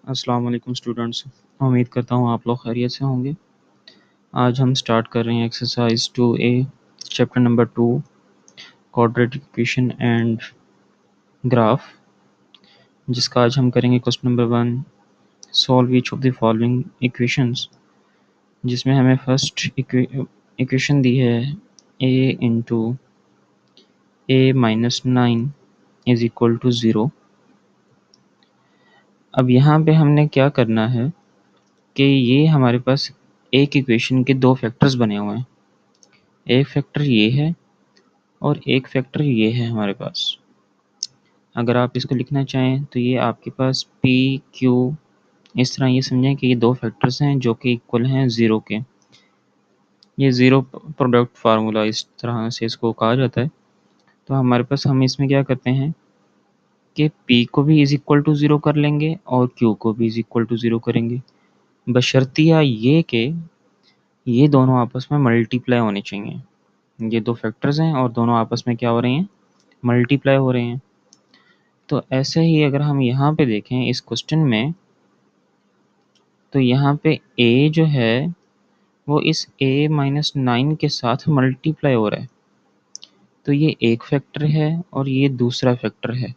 अस्सलाम वालेकुम स्टूडेंट्स। उम्मीद करता हूँ आप लोग खैरियत से होंगे। आज हम स्टार्ट कर रहे हैं exercise 2A chapter number 2 quadratic equation and graph, जिसका आज हम करेंगे question number 1, solve each of the following equations, जिसमें हमें फर्स्ट इक्वेशन दी है a into a minus 9 is equal to 0। अब यहाँ पे हमने क्या करना है कि ये हमारे पास एक इक्वेशन के दो फैक्टर्स बने हुए हैं। एक फैक्टर ये है और एक फैक्टर ये है हमारे पास। अगर आप इसको लिखना चाहें तो ये आपके पास पी क्यू, इस तरह ये समझें कि ये दो फैक्टर्स हैं जो कि इक्वल हैं ज़ीरो के। ये ज़ीरो प्रोडक्ट फार्मूला इस तरह से इसको कहा जाता है। तो हमारे पास हम इसमें क्या करते हैं कि पी को भी इज इक्वल टू ज़ीरो कर लेंगे और क्यू को भी इज इक्वल टू ज़ीरो करेंगे, बशर्तिया ये कि ये दोनों आपस में मल्टीप्लाई होने चाहिए। ये दो फैक्टर्स हैं और दोनों आपस में क्या हो रहे हैं, मल्टीप्लाई हो रहे हैं। तो ऐसे ही अगर हम यहाँ पे देखें इस क्वेश्चन में, तो यहाँ पे a जो है वो इस a माइनस 9 के साथ मल्टीप्लाई हो रहा है। तो ये एक फैक्टर है और ये दूसरा फैक्टर है।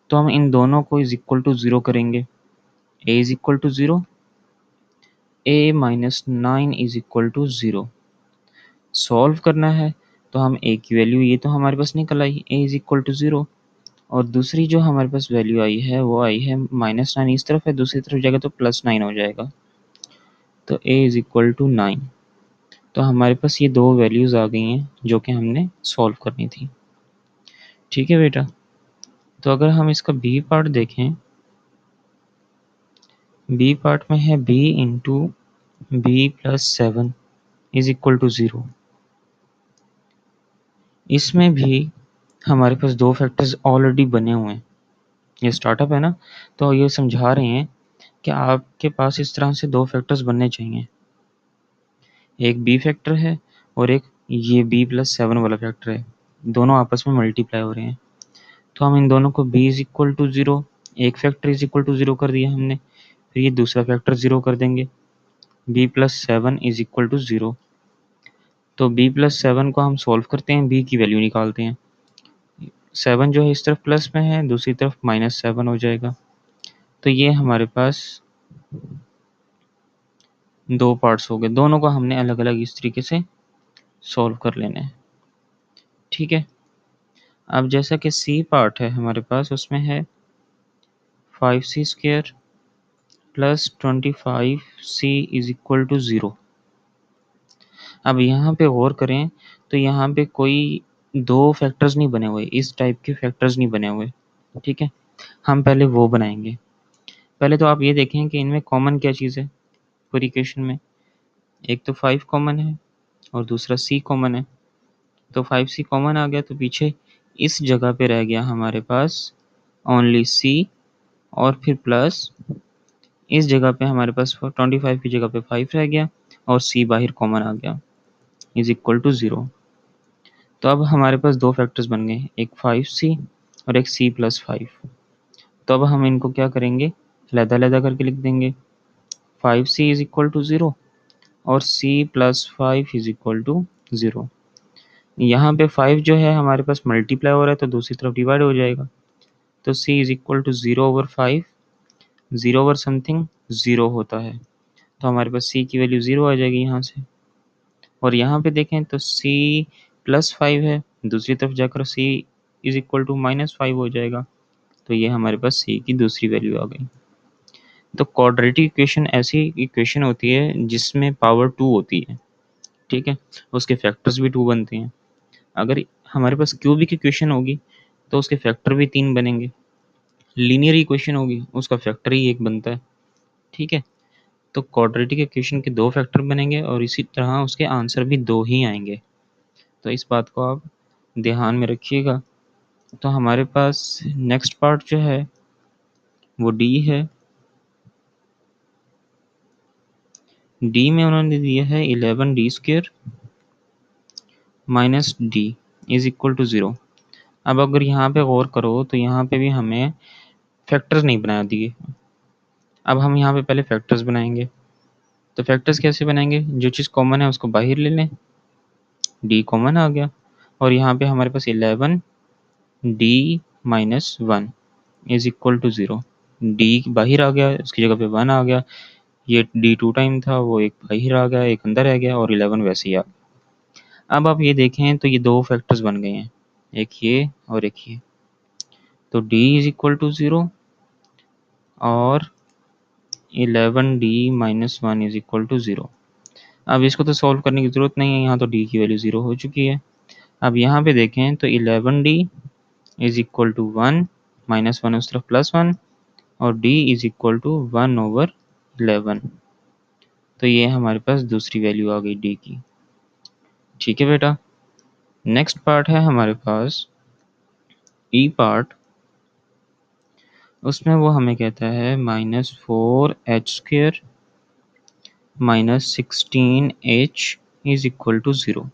तो हम इन दोनों को इज इक्वल टू ज़ीरो करेंगे। a is equal to zero, a minus 9 is equal to zero. Solve करना है तो हम a की वैल्यू, ये तो हमारे पास निकल आई a is equal to zero, और दूसरी जो हमारे पास वैल्यू आई है वो आई है माइनस 9 इस तरफ है, दूसरी तरफ जाएगा तो प्लस 9 हो जाएगा। तो a इज इक्वल टू 9। तो हमारे पास ये दो वैल्यूज़ आ गई हैं जो कि हमने सॉल्व करनी थी। ठीक है बेटा। तो अगर हम इसका बी पार्ट देखें, बी पार्ट में है b into B plus 7 is equal to 0। इसमें भी हमारे पास दो फैक्टर्स ऑलरेडी बने हुए हैं। ये स्टार्टअप है ना, तो ये समझा रहे हैं कि आपके पास इस तरह से दो फैक्टर्स बनने चाहिए। एक बी फैक्टर है और एक ये b प्लस 7 वाला फैक्टर है, दोनों आपस में मल्टीप्लाई हो रहे हैं। तो हम इन दोनों को b इज इक्वल टू 0, एक फैक्टर इज इक्वल टू 0 कर दिया हमने, फिर ये दूसरा फैक्टर 0 कर देंगे, b plus 7 is equal to 0। तो b प्लस 7 को हम सॉल्व करते हैं, b की वैल्यू निकालते हैं। 7 जो है इस तरफ प्लस में है, दूसरी तरफ माइनस 7 हो जाएगा। तो ये हमारे पास दो पार्ट्स हो गए, दोनों को हमने अलग अलग इस तरीके से सॉल्व कर लेना है। ठीक है। अब जैसा कि सी पार्ट है हमारे पास, उसमें है 5c square plus 25c is equal to 0। अब यहाँ पे गौर करें तो यहाँ पे कोई दो फैक्टर्स नहीं बने हुए, इस टाइप के फैक्टर्स नहीं बने हुए। ठीक है, हम पहले वो बनाएंगे। पहले तो आप ये देखें कि इनमें कॉमन क्या चीज़ है पूरी इक्वेशन में। एक तो 5 कॉमन है और दूसरा c कॉमन है। तो 5c कॉमन आ गया, तो पीछे इस जगह पे रह गया हमारे पास ओनली c, और फिर प्लस इस जगह पे हमारे पास 25 की जगह पे 5 रह गया और c बाहर कॉमन आ गया, इज इक्वल टू 0। तो अब हमारे पास दो फैक्टर्स बन गए, एक 5c और एक c प्लस 5। तो अब हम इनको क्या करेंगे, अलग-अलग करके लिख देंगे। 5c इज इक्वल टू 0 और c plus 5 is equal to 0। यहाँ पे 5 जो है हमारे पास मल्टीप्लाई हो रहा है तो दूसरी तरफ डिवाइड हो जाएगा। तो c is equal to 0 over 5, 0 over something 0 होता है, तो हमारे पास c की वैल्यू 0 आ जाएगी यहाँ से। और यहाँ पे देखें तो c प्लस 5 है, दूसरी तरफ जाकर c is equal to minus 5 हो जाएगा। तो ये हमारे पास c की दूसरी वैल्यू आ गई। तो क्वाड्रेटिक इक्वेशन ऐसी इक्वेशन होती है जिसमें पावर 2 होती है। ठीक है, उसके फैक्टर्स भी 2 बनते हैं। अगर हमारे पास क्यूबिक इक्वेशन होगी तो उसके फैक्टर भी 3 बनेंगे। लीनियर इक्वेशन होगी उसका फैक्टर ही 1 बनता है। ठीक है, तो क्वाड्रेटिक इक्वेशन के 2 फैक्टर बनेंगे और इसी तरह उसके आंसर भी 2 ही आएंगे। तो इस बात को आप ध्यान में रखिएगा। तो हमारे पास नेक्स्ट पार्ट जो है वो डी है। डी में उन्होंने दिया है 11d square minus D is equal to 0। अब अगर यहाँ पे गौर करो तो यहाँ पे भी हमें फैक्टर्स नहीं बना दिए। अब हम यहाँ पे पहले फैक्टर्स बनाएंगे। तो फैक्टर्स कैसे बनाएंगे, जो चीज़ कॉमन है उसको बाहर ले लें, डी कॉमन आ गया, और यहाँ पे हमारे पास 11 D minus one is equal to 0। D बाहर आ गया, उसकी जगह पे 1 आ गया, ये डी 2 टाइम था, वो एक बाहर आ गया, एक अंदर आ गया, और 11 वैसे ही आ गया। अब आप ये देखें तो ये दो फैक्टर्स बन गए हैं, एक ये और एक ये। तो d इज इक्वल टू 0 और 11 D minus one is equal to 0। अब इसको तो सॉल्व करने की ज़रूरत नहीं है, यहाँ तो d की वैल्यू 0 हो चुकी है। अब यहाँ पे देखें तो 11 D is equal to 1, minus one उस तरफ प्लस 1, और d इज इक्वल टू 1/11। तो ये हमारे पास दूसरी वैल्यू आ गई d की। ठीक है बेटा, नेक्स्ट पार्ट है हमारे पास ई पार्ट। उसमें वो हमें कहता है -4h² -16h is equal to 0।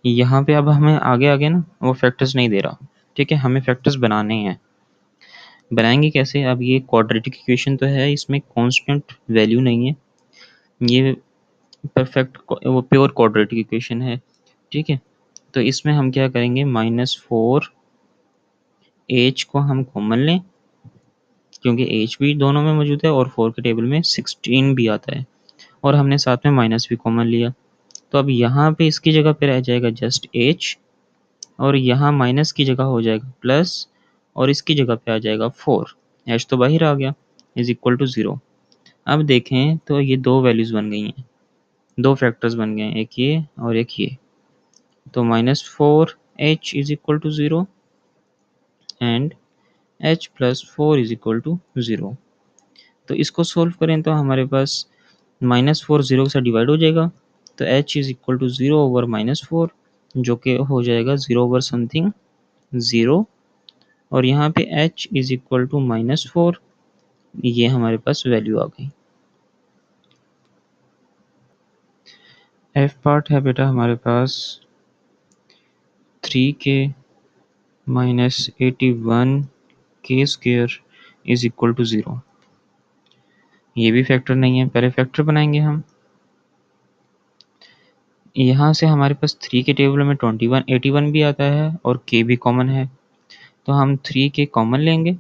यहाँ पे अब हमें आगे आगे ना वो फैक्टर्स नहीं दे रहा, ठीक है, हमें फैक्टर्स बनाने हैं। बनाएंगे कैसे, अब ये क्वाड्रेटिक इक्वेशन तो है, इसमें कांस्टेंट वैल्यू नहीं है, ये परफेक्ट वो प्योर क्वाड्रेटिक इक्वेशन है। ठीक है, तो इसमें हम क्या करेंगे, -4h को हम कॉमन लें, क्योंकि h भी दोनों में मौजूद है और 4 के टेबल में 16 भी आता है, और हमने साथ में माइनस भी कॉमन लिया। तो अब यहाँ पे इसकी जगह पे रह जाएगा जस्ट h, और यहाँ माइनस की जगह हो जाएगा प्लस, और इसकी जगह पे आ जाएगा 4, h तो बाहर आ गया, इज इक्वल टू 0। अब देखें तो ये दो वैल्यूज़ बन गई हैं, दो फैक्टर्स बन गए हैं, एक ये और एक ये। तो -4h is equal to 0 and h plus 4 is equal to 0। तो इसको सोल्व करें तो हमारे पास -4 0 से डिवाइड हो जाएगा, तो h इज इक्वल टू 0/-4, जो कि हो जाएगा 0/समथिंग 0, और यहाँ पे h इज इक्वल टू -4, ये हमारे पास वैल्यू आ गई। f पार्ट है बेटा हमारे पास 3k -81k² is equal to 0। ये भी फैक्टर नहीं है, पहले फैक्टर बनाएंगे हम। यहाँ से हमारे पास 3 के टेबल में 81 भी आता है और k भी कॉमन है, तो हम 3k कॉमन लेंगे,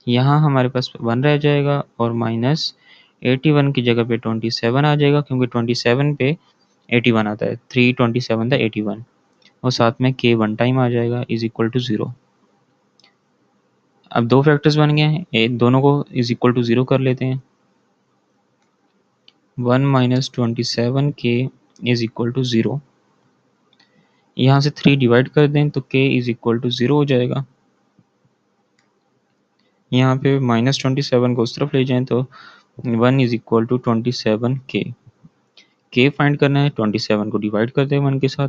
यहाँ हमारे पास 1 रह जाएगा, और -81 की जगह पे 27 आ जाएगा, क्योंकि 27 पे 81 आता है, 3 27 था 81, और साथ में k 1 टाइम आ जाएगा, इज इक्वल टू 0। अब दो फैक्टर्स बन गए हैं, दोनों को इज इक्वल टू 0 कर लेते हैं। 1 -27k इज इक्वल टू 0। यहाँ से 3 डिवाइड कर दें तो k इज इक्वल टू 0 हो जाएगा। यहाँ पे -27 को उस तरफ ले जाएं तो 1 is equal to 27k। k find करना है, 27 को डिवाइड कर दें 1 के साथ,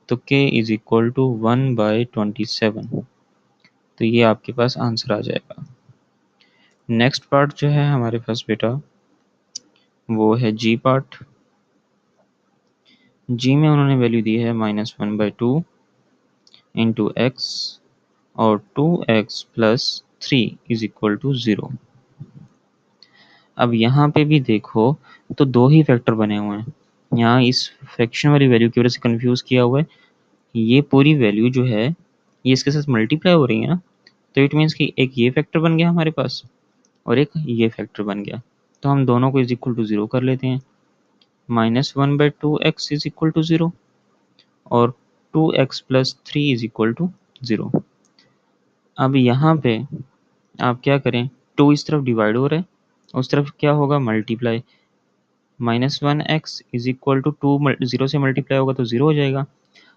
तो k इज इक्वल टू 1/27। तो ये आपके पास आंसर आ जाएगा। नेक्स्ट पार्ट जो है हमारे पास बेटा वो है जी पार्ट। जी में उन्होंने वैल्यू दी है -1/2 इंटू एक्स और 2x plus 3 is equal to 0। अब यहाँ पे भी देखो तो दो ही फैक्टर बने हुए हैं, यहाँ इस फ्रैक्शन वाली वैल्यू की वजह से कंफ्यूज किया हुआ है। ये पूरी वैल्यू जो है ये इसके साथ मल्टीप्लाई हो रही है ना, तो इट मीन्स कि एक ये फैक्टर बन गया हमारे पास और एक ये फैक्टर बन गया, तो हम दोनों को इज इक्वल टू 0 कर लेते हैं। -1/2x इज इक्वल टू 0 और 2x plus 3 is equal to 0। अब यहाँ पे आप क्या करें, 2 इस तरफ डिवाइड हो रहा है, उस तरफ क्या होगा multiply, -1x is equal to 2 0 से मल्टीप्लाई होगा तो 0 हो जाएगा।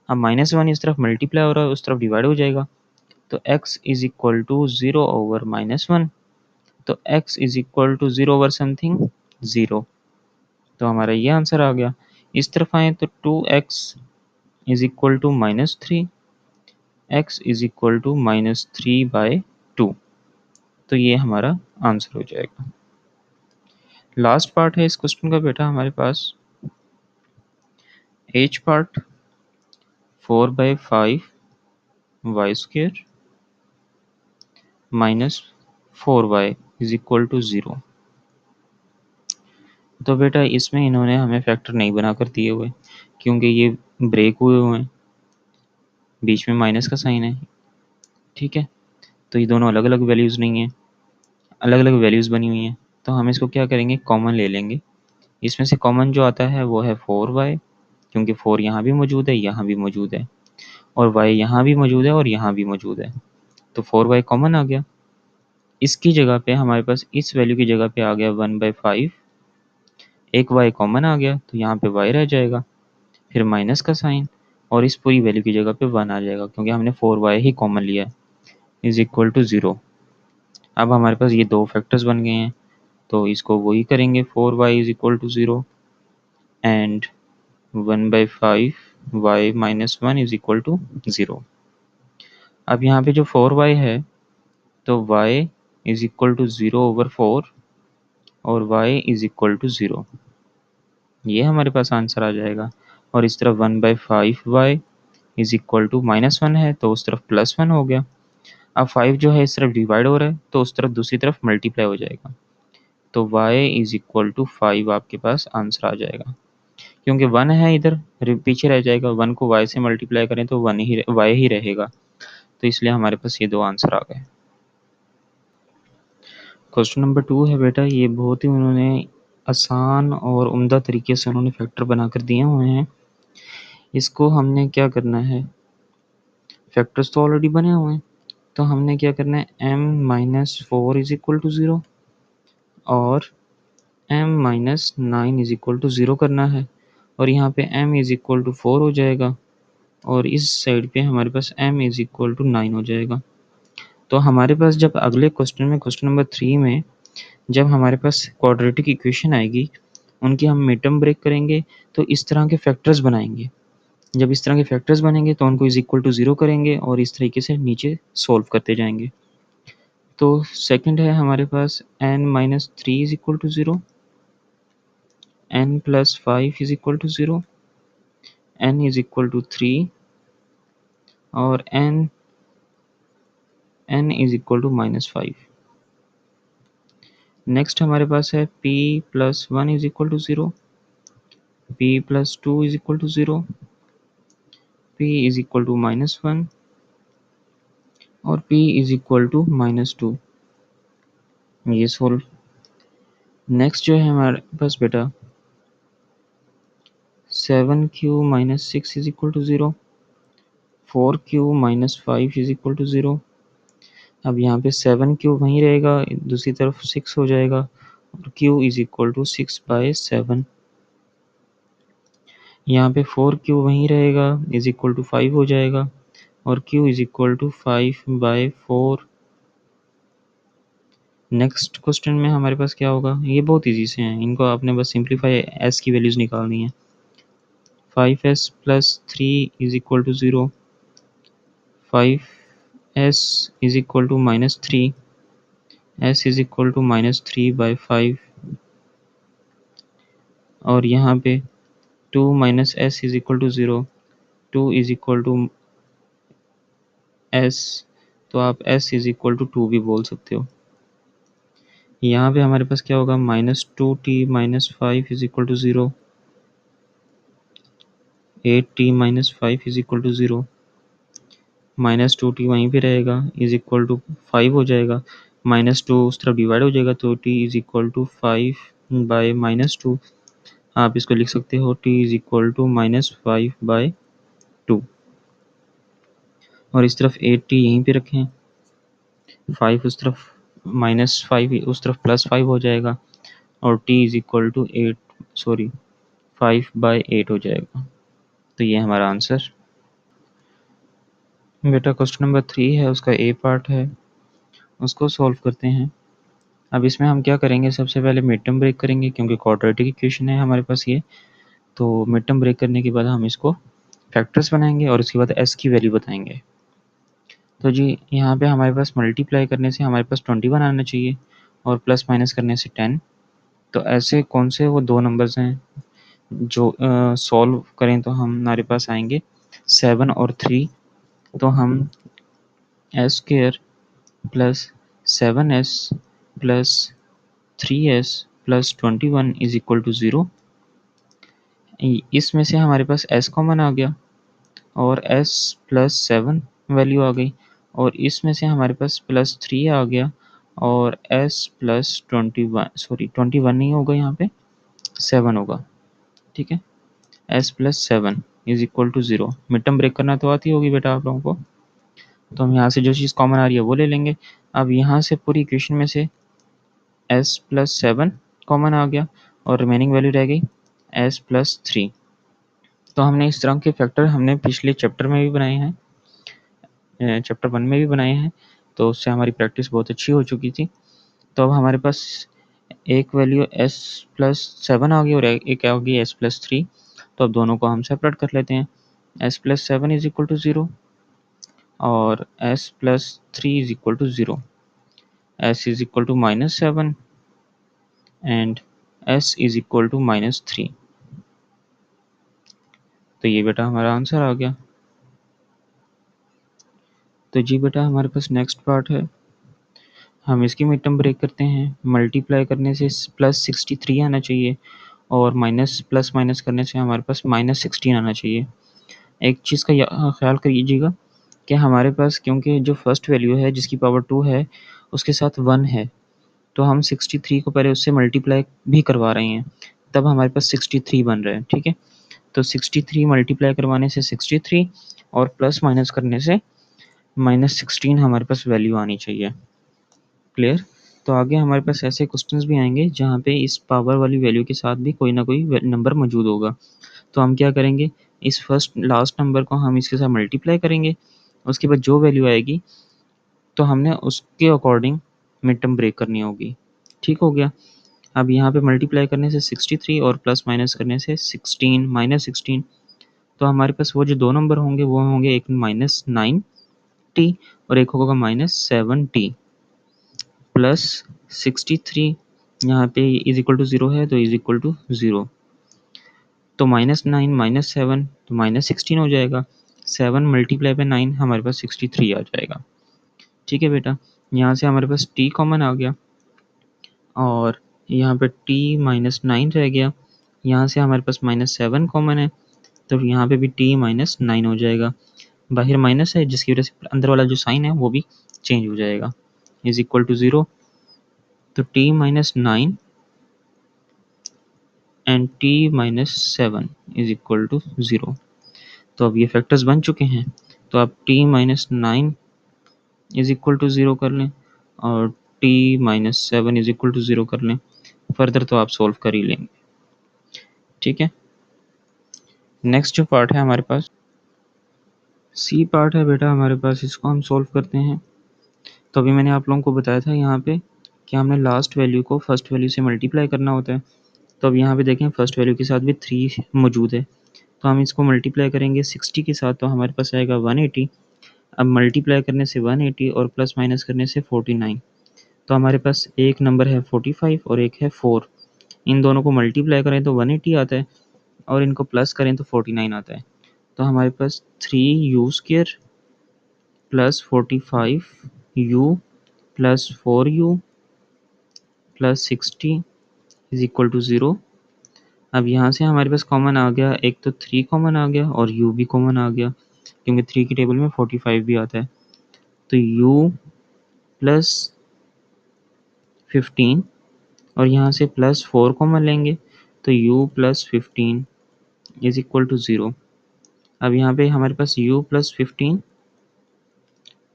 अब -1 इस तरफ मल्टीप्लाई हो रहा है, उस तरफ डिवाइड हो जाएगा, तो x इज इक्वल टू 0/-1, तो x इज इक्वल टू 0/समथिंग 0। तो हमारा ये आंसर आ गया। इस तरफ आए तो 2x is equal to -3, x is equal to -3/2। तो ये हमारा आंसर हो जाएगा। लास्ट पार्ट है इस क्वेश्चन का बेटा हमारे पास h part 4/5 y² -4y is equal to 0। तो बेटा इसमें इन्होंने हमें फैक्टर नहीं बनाकर दिए हुए, क्योंकि ये ब्रेक हुए हुए हैं, बीच में माइनस का साइन है। ठीक है, तो ये दोनों अलग अलग वैल्यूज़ नहीं है, अलग अलग वैल्यूज़ बनी हुई हैं। तो हम इसको क्या करेंगे, कॉमन ले लेंगे। इसमें से कॉमन जो आता है वो है 4y, क्योंकि 4 यहाँ भी मौजूद है, यहाँ भी मौजूद है, और y यहाँ भी मौजूद है और यहाँ भी मौजूद है, तो 4y कॉमन आ गया। इसकी जगह पे हमारे पास इस वैल्यू की जगह पे आ गया 1/5, एक y कॉमन आ गया, तो यहाँ पे y रह जाएगा, फिर माइनस का साइन, और इस पूरी वैल्यू की जगह पे 1 आ जाएगा, क्योंकि हमने 4y ही कॉमन लिया है, इज इक्वल टू 0। अब हमारे पास ये दो फैक्टर्स बन गए हैं, तो इसको वही करेंगे, 4y is equal to 0 and 1/5 y minus 1 is equal to 0। अब यहाँ पे जो 4y है, तो y इज इक्वल टू 0/4 और y इज इक्वल टू 0, ये हमारे पास आंसर आ जाएगा। और इस तरफ 1/5y इज इक्वल टू -1 है, तो उस तरफ +1 हो गया। अब 5 जो है इस तरफ डिवाइड हो रहा है, तो उस तरफ दूसरी तरफ मल्टीप्लाई हो जाएगा, तो y इज इक्वल टू 5 आपके पास आंसर आ जाएगा। क्योंकि 1 है इधर, पीछे रह जाएगा, 1 को y से मल्टीप्लाई करें तो 1 ही y ही रहेगा, तो इसलिए हमारे पास ये दो आंसर आ गए। क्वेश्चन नंबर 2 है बेटा, ये बहुत ही उन्होंने आसान और उम्दा तरीके से उन्होंने फैक्टर बनाकर दिए हुए हैं। इसको हमने क्या करना है, फैक्टर्स तो ऑलरेडी बने हुए हैं, तो हमने क्या करना है, m-4 इज इक्वल टू 0 और m-9 इज इक्वल टू 0 करना है, और यहाँ पे m इज इक्वल टू 4 हो जाएगा, और इस साइड पे हमारे पास m इज इक्वल टू 9 हो जाएगा। तो हमारे पास जब अगले क्वेश्चन में, क्वेश्चन नंबर 3 में, जब हमारे पास क्वाड्रेटिक इक्वेशन आएगी, उनकी हम मिड टर्म ब्रेक करेंगे, तो इस तरह के फैक्टर्स बनाएंगे। जब इस तरह के फैक्टर्स बनेंगे तो उनको इज इक्वल टू 0 करेंगे और इस तरीके से नीचे सॉल्व करते जाएंगे। तो सेकंड है हमारे पास n-3 is equal to 0, n+5 is equal to 0, n is equal to 3 और n is equal to -5। Next हमारे पास है p+1 is equal to 0, p+2 is equal to 0, p is equal to -1 और p इज इक्वल टू -2, ये solve. Next जो है हमारे पास बेटा 7q-6 is equal to 0, 4q-5 is equal to 0। अब यहाँ पे 7q वहीं रहेगा, दूसरी तरफ 6 हो जाएगा, और q इज इक्वल टू 6/7। यहाँ पे 4q वहीं रहेगा, इज इक्वल टू 5 हो जाएगा, और q is equal to 5/4। Next question में हमारे पास क्या होगा, ये बहुत इजी से हैं, इनको आपने बस सिंप्लीफाई s की वैल्यूज निकालनी है। 5s+3 is equal to 0, 5s is equal to -3, s is equal to -3/5, और यहाँ पे 2 - s is equal to 0, 2 is equal to s, तो आप s इज इक्वल टू 2 भी बोल सकते हो। यहाँ पे हमारे पास क्या होगा, -2t-5 is equal to 0, 8t-5 is equal to 0, -2t वहीं पे रहेगा, इज इक्वल टू 5 हो जाएगा, -2 उस तरफ डिवाइड हो जाएगा, तो t इज इक्वल टू 5/-2। आप इसको लिख सकते हो t इज इक्वल टू -5/2, और इस तरफ 8t यहीं पे रखें, 5 उस तरफ, -5 उस तरफ +5 हो जाएगा, और t इज इक्वल टू 5/8 हो जाएगा। तो ये हमारा आंसर। बेटा क्वेश्चन नंबर 3 है, उसका ए पार्ट है, उसको सॉल्व करते हैं। अब इसमें हम क्या करेंगे, सबसे पहले मिड टर्म ब्रेक करेंगे, क्योंकि क्वाड्रेटिक इक्वेशन है हमारे पास ये। तो मिड टर्म ब्रेक करने के बाद हम इसको फैक्टर्स बनाएंगे और उसके बाद s की वैल्यू बताएंगे। तो जी यहाँ पे हमारे पास मल्टीप्लाई करने से हमारे पास 21 आना चाहिए, और प्लस माइनस करने से 10। तो ऐसे कौन से वो दो नंबर्स हैं जो सॉल्व करें तो हमारे पास आएंगे 7 और 3। तो हम s² + 7s plus 3s plus 21 is equal to 0। इसमें से हमारे पास s कॉमन आ गया और s प्लस 7 वैल्यू आ गई, और इसमें से हमारे पास प्लस 3 आ गया और s प्लस 21, सॉरी 21 नहीं होगा, यहाँ पे 7 होगा। ठीक है, s plus 7 is equal to 0। Mid term break करना तो आती होगी बेटा आप लोगों को, तो हम यहाँ से जो चीज़ कॉमन आ रही है वो ले लेंगे। अब यहाँ से पूरी इक्वेशन में से s प्लस 7 कॉमन आ गया और रिमेनिंग वैल्यू रह गई s प्लस 3। तो हमने इस तरह के फैक्टर हमने पिछले चैप्टर में भी बनाए हैं, चैप्टर 1 में भी बनाए हैं, तो उससे हमारी प्रैक्टिस बहुत अच्छी हो चुकी थी। तो अब हमारे पास एक वैल्यू s प्लस 7 आ गई और एक आ गई s प्लस 3। तो अब दोनों को हम सेपरेट कर लेते हैं। s plus 7 is equal to 0 और s plus 3 is equal to 0। s is equal to minus 7 and s is equal to minus 3। तो ये बेटा हमारा आंसर आ गया। तो जी बेटा हमारे पास नेक्स्ट पार्ट है, हम इसकी मिड टर्म ब्रेक करते हैं। मल्टीप्लाई करने से प्लस 63 आना चाहिए और माइनस प्लस माइनस करने से हमारे पास माइनस 16 आना चाहिए। एक चीज़ का ख्याल करिएगा कि हमारे पास क्योंकि जो फर्स्ट वैल्यू है जिसकी पावर 2 है उसके साथ 1 है, तो हम 63 को पहले उससे मल्टीप्लाई भी करवा रहे हैं, तब हमारे पास 63 बन रहा है। ठीक है, तो 63 मल्टीप्लाई करवाने से 63 और प्लस माइनस करने से माइनस 16 हमारे पास वैल्यू आनी चाहिए। क्लियर? तो आगे हमारे पास ऐसे क्वेश्चंस भी आएंगे जहाँ पे इस पावर वाली वैल्यू के साथ भी कोई ना कोई नंबर मौजूद होगा। तो हम क्या करेंगे, इस फर्स्ट लास्ट नंबर को हम इसके साथ मल्टीप्लाई करेंगे, उसके बाद जो वैल्यू आएगी तो हमने उसके अकॉर्डिंग मिड टर्म ब्रेक करनी होगी। ठीक हो गया। अब यहाँ पे मल्टीप्लाई करने से 63 और प्लस माइनस करने से 16 माइनस 16, तो हमारे पास वो जो दो नंबर होंगे वो होंगे एक माइनस 9t और एक होगा माइनस 7t प्लस 63। यहाँ पे इज इक्वल टू 0 है तो इज इक्वल टू 0, तो -9 -7 तो -16 हो जाएगा। 7 मल्टीप्लाई बाय 9 हमारे पास 63 आ जाएगा। ठीक है बेटा, यहाँ से हमारे पास t कॉमन आ गया और यहाँ पे t -9 रह गया। यहाँ से हमारे पास -7 कॉमन है तो यहाँ पे भी t -9 हो जाएगा। बाहर माइनस है जिसकी वजह से अंदर वाला जो साइन है वो भी चेंज हो जाएगा, इज इक्वल टू 0। तो t -9 and t -7 is equal to 0। तो अब ये फैक्टर्स बन चुके हैं, तो आप t -9 इज इक्वल टू 0 कर लें और t -7 इज इक्वल टू 0 कर लें। फर्दर तो आप सोल्व कर ही लेंगे। ठीक है, नेक्स्ट जो पार्ट है हमारे पास सी पार्ट है बेटा हमारे पास, इसको हम सोल्व करते हैं। तो अभी मैंने आप लोगों को बताया था यहाँ पे कि हमने लास्ट वैल्यू को फर्स्ट वैल्यू से मल्टीप्लाई करना होता है। तो अब यहाँ पे देखें फर्स्ट वैल्यू के साथ भी 3 मौजूद है, तो हम इसको मल्टीप्लाई करेंगे 60 के साथ, तो हमारे पास आएगा 180। अब मल्टीप्लाई करने से 180 और प्लस माइनस करने से 49, तो हमारे पास एक नंबर है 45 और एक है 4। इन दोनों को मल्टीप्लाई करें तो 180 आता है और इनको प्लस करें तो 49 आता है। तो हमारे पास 3u² plus 45u plus 4u plus 60 is equal to 0। अब यहाँ से हमारे पास कॉमन आ गया, एक तो 3 कॉमन आ गया और u भी कॉमन आ गया क्योंकि 3 की टेबल में 45 भी आता है। तो u प्लस 15 और यहाँ से प्लस 4 कॉमन लेंगे तो u plus 15 is equal to 0। अब यहाँ पे हमारे पास u प्लस 15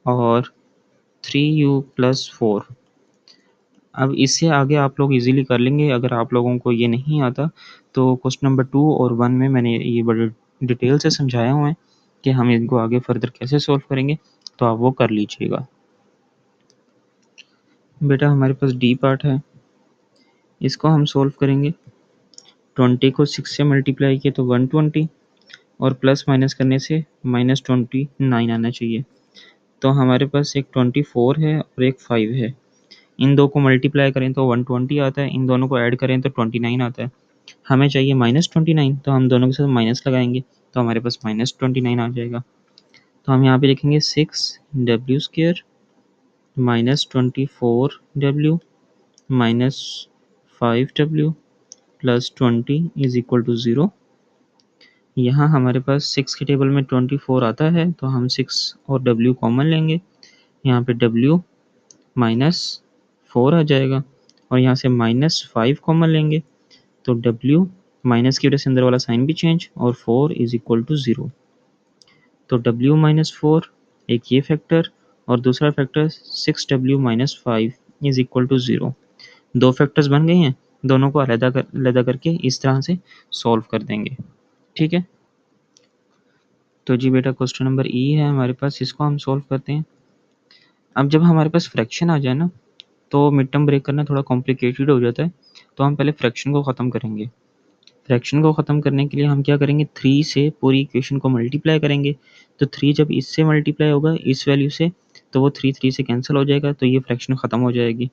और 3u प्लस 4। अब इससे आगे आप लोग इजीली कर लेंगे। अगर आप लोगों को ये नहीं आता तो क्वेश्चन नंबर 2 और 1 में मैंने ये बड़े डिटेल से समझाया हुआ है कि हम इनको आगे फर्दर कैसे सॉल्व करेंगे, तो आप वो कर लीजिएगा। बेटा हमारे पास डी पार्ट है, इसको हम सॉल्व करेंगे। 20 को 6 से मल्टीप्लाई किया तो 120 और प्लस माइनस करने से -29 आना चाहिए। तो हमारे पास एक 24 है और एक 5 है। इन दो को मल्टीप्लाई करें तो 120 आता है, इन दोनों को ऐड करें तो 29 आता है। हमें चाहिए -29, तो हम दोनों के साथ माइनस लगाएंगे तो हमारे पास -29 आ जाएगा। तो हम यहाँ पे लिखेंगे 6w² -24w minus 5w plus 20 is equal to 0। यहाँ हमारे पास 6 के टेबल में 24 आता है, तो हम 6 और w कॉमन लेंगे। यहाँ पे w माइनस 4 आ जाएगा और यहाँ से माइनस 5 कॉमन लेंगे, तो w माइनस की वजह से अंदर वाला साइन भी चेंज और 4 इज इक्वल टू 0। तो w माइनस 4 एक ये फैक्टर और दूसरा factor 6w minus 5 is equal to 0। दो फैक्टर्स बन गए हैं, दोनों को अलग करके इस तरह से सॉल्व कर देंगे। ठीक है, तो जी बेटा क्वेश्चन नंबर ई है हमारे पास, इसको हम सॉल्व करते हैं। अब जब हमारे पास फ्रैक्शन आ जाए ना, तो मिड टर्म ब्रेक करना थोड़ा कॉम्प्लिकेटेड हो जाता है, तो हम पहले फ्रैक्शन को ख़त्म करेंगे। फ्रैक्शन को ख़त्म करने के लिए हम क्या करेंगे, 3 से पूरी इक्वेशन को मल्टीप्लाई करेंगे। तो 3 जब इससे मल्टीप्लाई होगा इस वैल्यू से, तो वो 3 से कैंसिल हो जाएगा, तो ये फ्रैक्शन ख़त्म हो जाएगी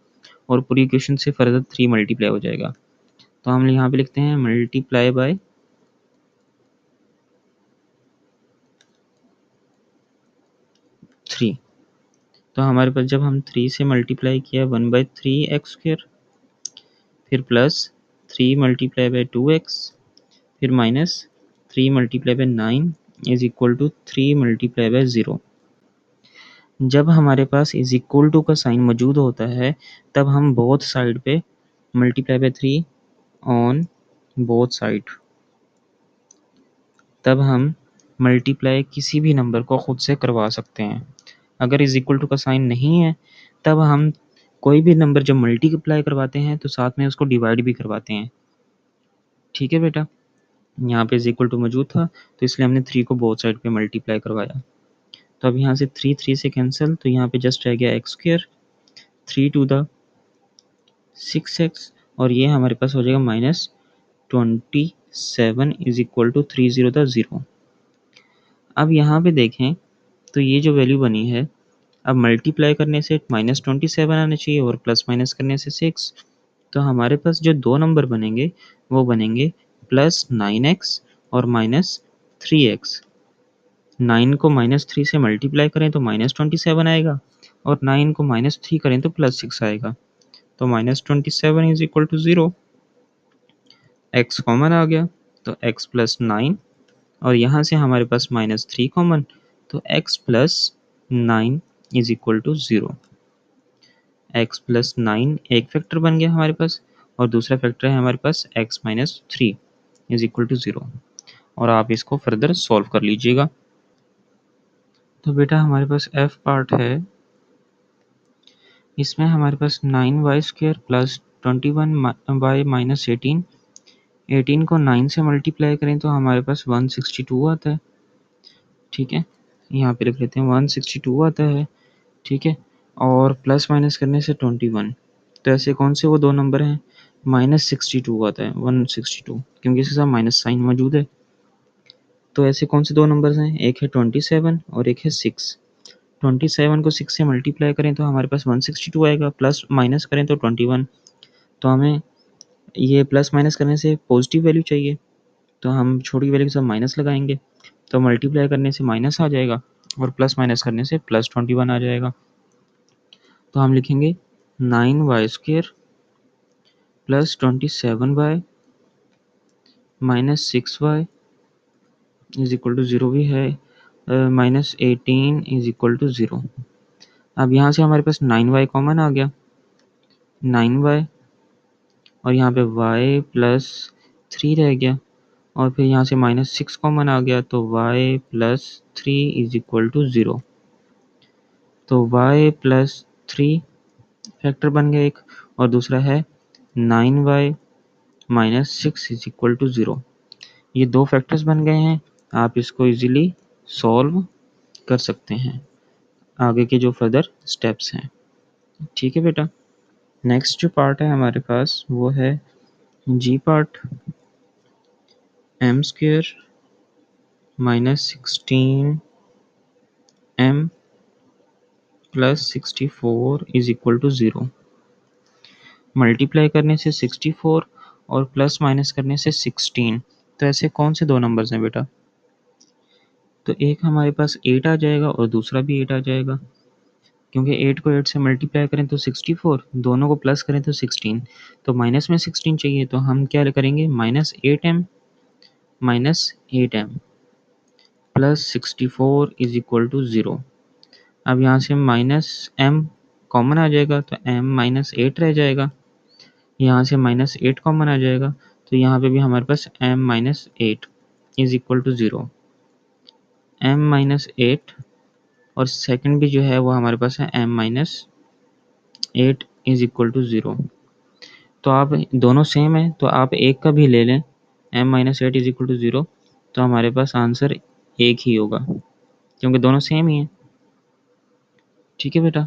और पूरी इक्वेशन से फर्दर 3 मल्टीप्लाई हो जाएगा। तो हम यहाँ पे लिखते हैं मल्टीप्लाई बाय 3। तो हमारे पास जब हम 3 से मल्टीप्लाई किया 1/3x², फिर प्लस 3 मल्टीप्लाई बाय 2x, फिर minus 3 multiply by 9 is equal to 3 multiply by 0। जब हमारे पास इज इक्वल टू का साइन मौजूद होता है, तब हम बोथ साइड पे multiply by 3 on both side, तब हम मल्टीप्लाई किसी भी नंबर को खुद से करवा सकते हैं। अगर इज इक्वल टू का साइन नहीं है, तब हम कोई भी नंबर जब मल्टीप्लाई करवाते हैं तो साथ में उसको डिवाइड भी करवाते हैं। ठीक है बेटा, यहाँ पे इज इक्वल टू मौजूद था, तो इसलिए हमने 3 को बोथ साइड पे मल्टीप्लाई करवाया। तो अब यहाँ से 3 से कैंसिल, तो यहाँ पे जस्ट रह गया x², 3 टू द 6x, और ये हमारे पास हो जाएगा -27 इज इक्वल टू 3 0 द 0। अब यहाँ पे देखें तो ये जो वैल्यू बनी है, अब मल्टीप्लाई करने से -27 आना चाहिए और प्लस माइनस करने से 6। तो हमारे पास जो दो नंबर बनेंगे वो बनेंगे +9x और -3x। 9 को -3 से मल्टीप्लाई करें तो -27 आएगा और 9 को -3 करें तो +6 आएगा। तो -27 is equal to 0। x common आ गया, तो x प्लस 9, और यहाँ से हमारे पास -3 कॉमन, तो x plus 9 is equal to 0। x plus 9 एक फैक्टर बन गया हमारे पास और दूसरा फैक्टर है हमारे पास x minus 3 is equal to 0। और आप इसको फर्दर सॉल्व कर लीजिएगा। तो बेटा हमारे पास f पार्ट है, इसमें हमारे पास 9y² प्लस 21y माइनस 18 को 9 से मल्टीप्लाई करें तो हमारे पास 162 आता है। ठीक है, यहाँ पे लिख लेते हैं 162 आता है। ठीक है, और प्लस माइनस करने से 21, तो ऐसे कौन से वो दो नंबर हैं, -62 आता है 162, क्योंकि इसके साथ माइनस साइन मौजूद है। तो ऐसे कौन से दो नंबर्स हैं, एक है 27 और एक है 6। 27 को 6 से मल्टीप्लाई करें तो हमारे पास 162 आएगा, प्लस माइनस करें तो 21। तो हमें ये प्लस माइनस करने से पॉजिटिव वैल्यू चाहिए, तो हम छोटी वैल्यू के साथ माइनस लगाएंगे, तो मल्टीप्लाई करने से माइनस आ जाएगा और प्लस माइनस करने से +21 आ जाएगा। तो हम लिखेंगे 9y² plus 27y minus 6y is equal to 0 भी है, -18 इज इक्वल टू 0। अब यहाँ से हमारे पास 9y कॉमन आ गया, 9y, और यहाँ पे y प्लस 3 रह गया, और फिर यहाँ से -6 कॉमन आ गया, तो y plus 3 is equal to 0। तो y प्लस 3 फैक्टर बन गया एक, और दूसरा है 9y minus 6 is equal to 0। ये दो फैक्टर्स बन गए हैं, आप इसको इजीली सॉल्व कर सकते हैं आगे के जो फर्दर स्टेप्स हैं। ठीक है बेटा, नेक्स्ट जो पार्ट है हमारे पास वो है G part, m² minus 16m plus 64 is equal to 0। Multiply करने से 64 और प्लस माइनस करने से 16, तो ऐसे कौन से दो नंबर्स हैं बेटा, तो एक हमारे पास 8 आ जाएगा और दूसरा भी 8 आ जाएगा, क्योंकि 8 को 8 से मल्टीप्लाई करें तो 64, दोनों को प्लस करें तो 16, तो माइनस में 16 चाहिए, तो हम क्या करेंगे, -8m plus 64 is equal to 0। अब यहाँ से -m कॉमन आ जाएगा तो m-8 रह जाएगा, यहाँ से -8 कॉमन आ जाएगा तो यहाँ पे भी हमारे पास m-8 is equal to 0। m-8 और सेकंड भी जो है वो हमारे पास है m-8 इज इक्वल टू 0। तो आप दोनों सेम है तो आप एक का भी ले लें, m-8 इज इक्वल टू 0, तो हमारे पास आंसर एक ही होगा क्योंकि दोनों सेम ही है। ठीक है बेटा।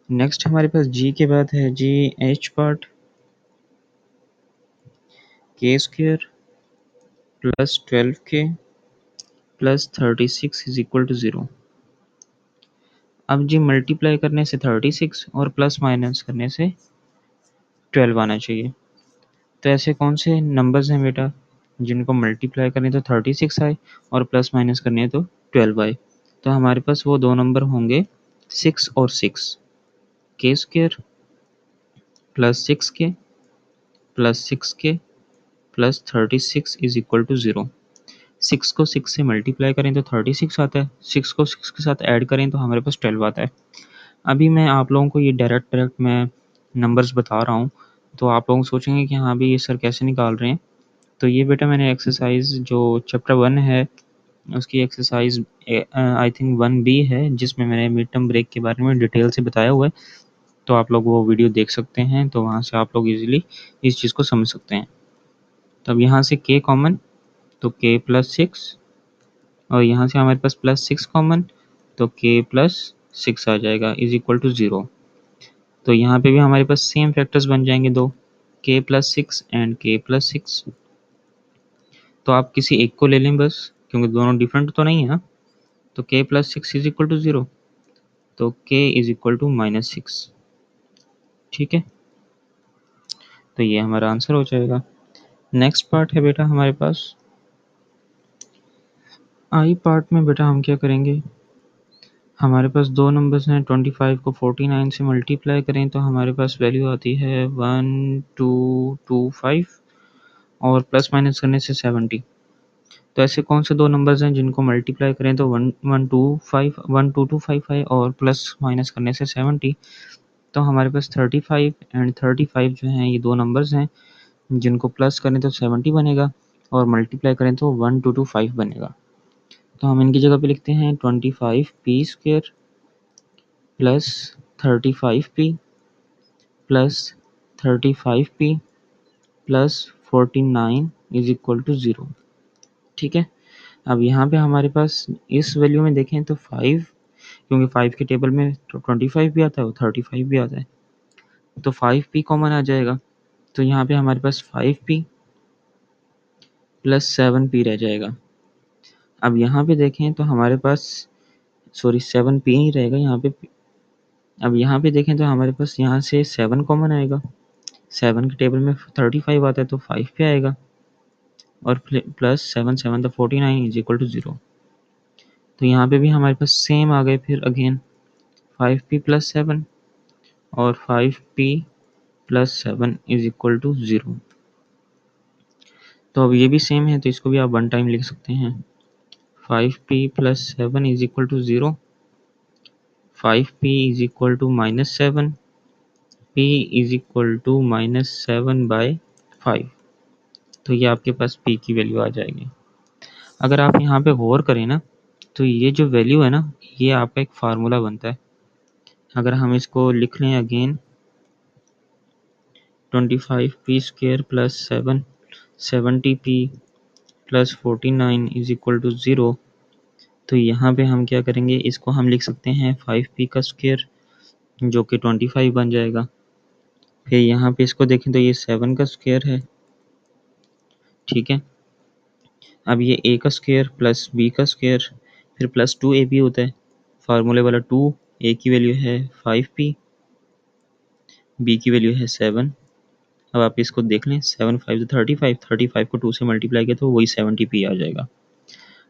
नेक्स्ट हमारे पास जी के बाद है G H part, k square plus 12k plus 36 is equal to 0। अब जी मल्टीप्लाई करने से 36 और प्लस माइनस करने से 12 आना चाहिए। तो ऐसे कौन से नंबर्स हैं बेटा जिनको मल्टीप्लाई करें तो 36 आए और प्लस माइनस करने तो 12 आए? तो हमारे पास वो दो नंबर होंगे 6 और 6, K square plus 6k plus 6k plus 36 is equal to 0। 6 को 6 से मल्टीप्लाई करें तो 36 आता है, 6 को 6 के साथ ऐड करें तो हमारे पास 12 आता है। अभी मैं आप लोगों को ये डायरेक्ट मैं नंबर्स बता रहा हूँ, तो आप लोग सोचेंगे कि हाँ भी ये सर कैसे निकाल रहे हैं। तो ये बेटा मैंने एक्सरसाइज जो चैप्टर 1 है उसकी एक्सरसाइज आई थिंक 1B है, जिसमें मैंने मिड टर्म ब्रेक के बारे में डिटेल से बताया हुआ है, तो आप लोग वो वीडियो देख सकते हैं, तो वहाँ से आप लोग इजीली इस चीज़ को समझ सकते हैं। तो अब यहाँ से k कॉमन तो k प्लस 6 और यहाँ से हमारे पास प्लस 6 कॉमन तो k प्लस 6 आ जाएगा इज इक्वल टू 0। तो यहाँ पे भी हमारे पास सेम फैक्टर्स बन जाएंगे दो, k plus 6 and k plus 6। तो आप किसी एक को ले लें बस, क्योंकि दोनों डिफरेंट तो नहीं है ना। तो k plus 6 is equal to 0, तो k इज इक्वल टू -6। ठीक है, तो ये हमारा आंसर हो जाएगा। नेक्स्ट पार्ट है बेटा हमारे पास आई पार्ट में। बेटा हम क्या करेंगे, हमारे पास दो नंबर्स हैं, 25 को 49 से मल्टीप्लाई करें तो हमारे पास वैल्यू आती है 1225 और प्लस माइनस करने से 70। तो ऐसे कौन से दो नंबर्स हैं जिनको मल्टीप्लाई करें तो 12255 और प्लस माइनस करने से 70। तो हमारे पास 35 एंड 35 जो हैं ये दो नंबर्स हैं जिनको प्लस करें तो 70 बनेगा और मल्टीप्लाई करें तो 1225 बनेगा। तो हम इनकी जगह पे लिखते हैं 25p square plus 35p plus 35p plus 49 is equal to 0। ठीक है, अब यहाँ पे हमारे पास इस वैल्यू में देखें तो 5, क्योंकि 5 के टेबल में 25 भी आता है और 35 भी आता है, तो 5p कॉमन आ जाएगा। तो यहाँ पे हमारे पास 5p प्लस 7p रह जाएगा। अब यहाँ पे देखें तो हमारे पास 7p ही रहेगा यहाँ पे। अब यहाँ पे देखें तो हमारे पास यहाँ से 7 कॉमन आएगा, 7 के टेबल में 35 आता है तो 5 पे आएगा और प्लस 7 7 तो 49 इज इक्वल टू 0। तो यहाँ पे भी हमारे पास सेम आ गए फिर अगेन 5p प्लस 7 और 5p plus 7 is equal to 0। तो अब ये भी सेम है तो इसको भी आप वन टाइम लिख सकते हैं, 5p plus 7 is equal to 0, 5p is equal to -7, p is equal to -7/5। तो ये आपके पास p की वैल्यू आ जाएगी। अगर आप यहाँ पे गौर करें ना तो ये जो वैल्यू है ना ये आपका एक फार्मूला बनता है। अगर हम इसको लिख लें again 25p square plus 7 70p plus 49 is equal to 0। तो यहाँ पे हम क्या करेंगे, इसको हम लिख सकते हैं 5p का स्क्वायर जो कि 25 बन जाएगा। फिर यहाँ पे इसको देखें तो ये 7 का स्क्वायर है। ठीक है, अब ये a का स्क्वायर प्लस b का स्क्वायर फिर प्लस 2ab होता है, फार्मूले वाला 2, a की वैल्यू है 5p, b की वैल्यू है 7। अब आप इसको देख लें 7 5 तो 35, 35 को 2 से मल्टीप्लाई किया तो वही 70p आ जाएगा।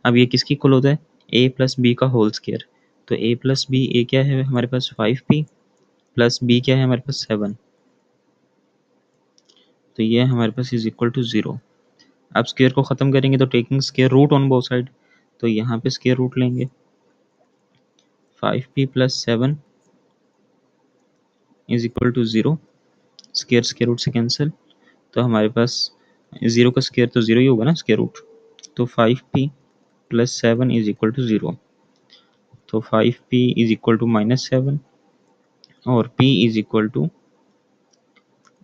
अब ये किसकी इक्वल होता है, a प्लस बी का होल स्क्वायर, तो a प्लस बी, a क्या है हमारे पास 5p प्लस b क्या है हमारे पास 7, तो ये हमारे पास इज इक्वल टू 0। अब स्क्वायर को ख़त्म करेंगे तो taking square root on both side, तो यहाँ पे स्क्वायर रूट लेंगे 5p plus 7 is equal to 0, square root से कैंसिल, तो हमारे पास 0 का स्क्वायर तो 0 ही होगा ना स्क्वायर रूट, तो 5p plus 7 is equal to 0, तो 5p इज इक्वल टू -7 और p इज इक्वल टू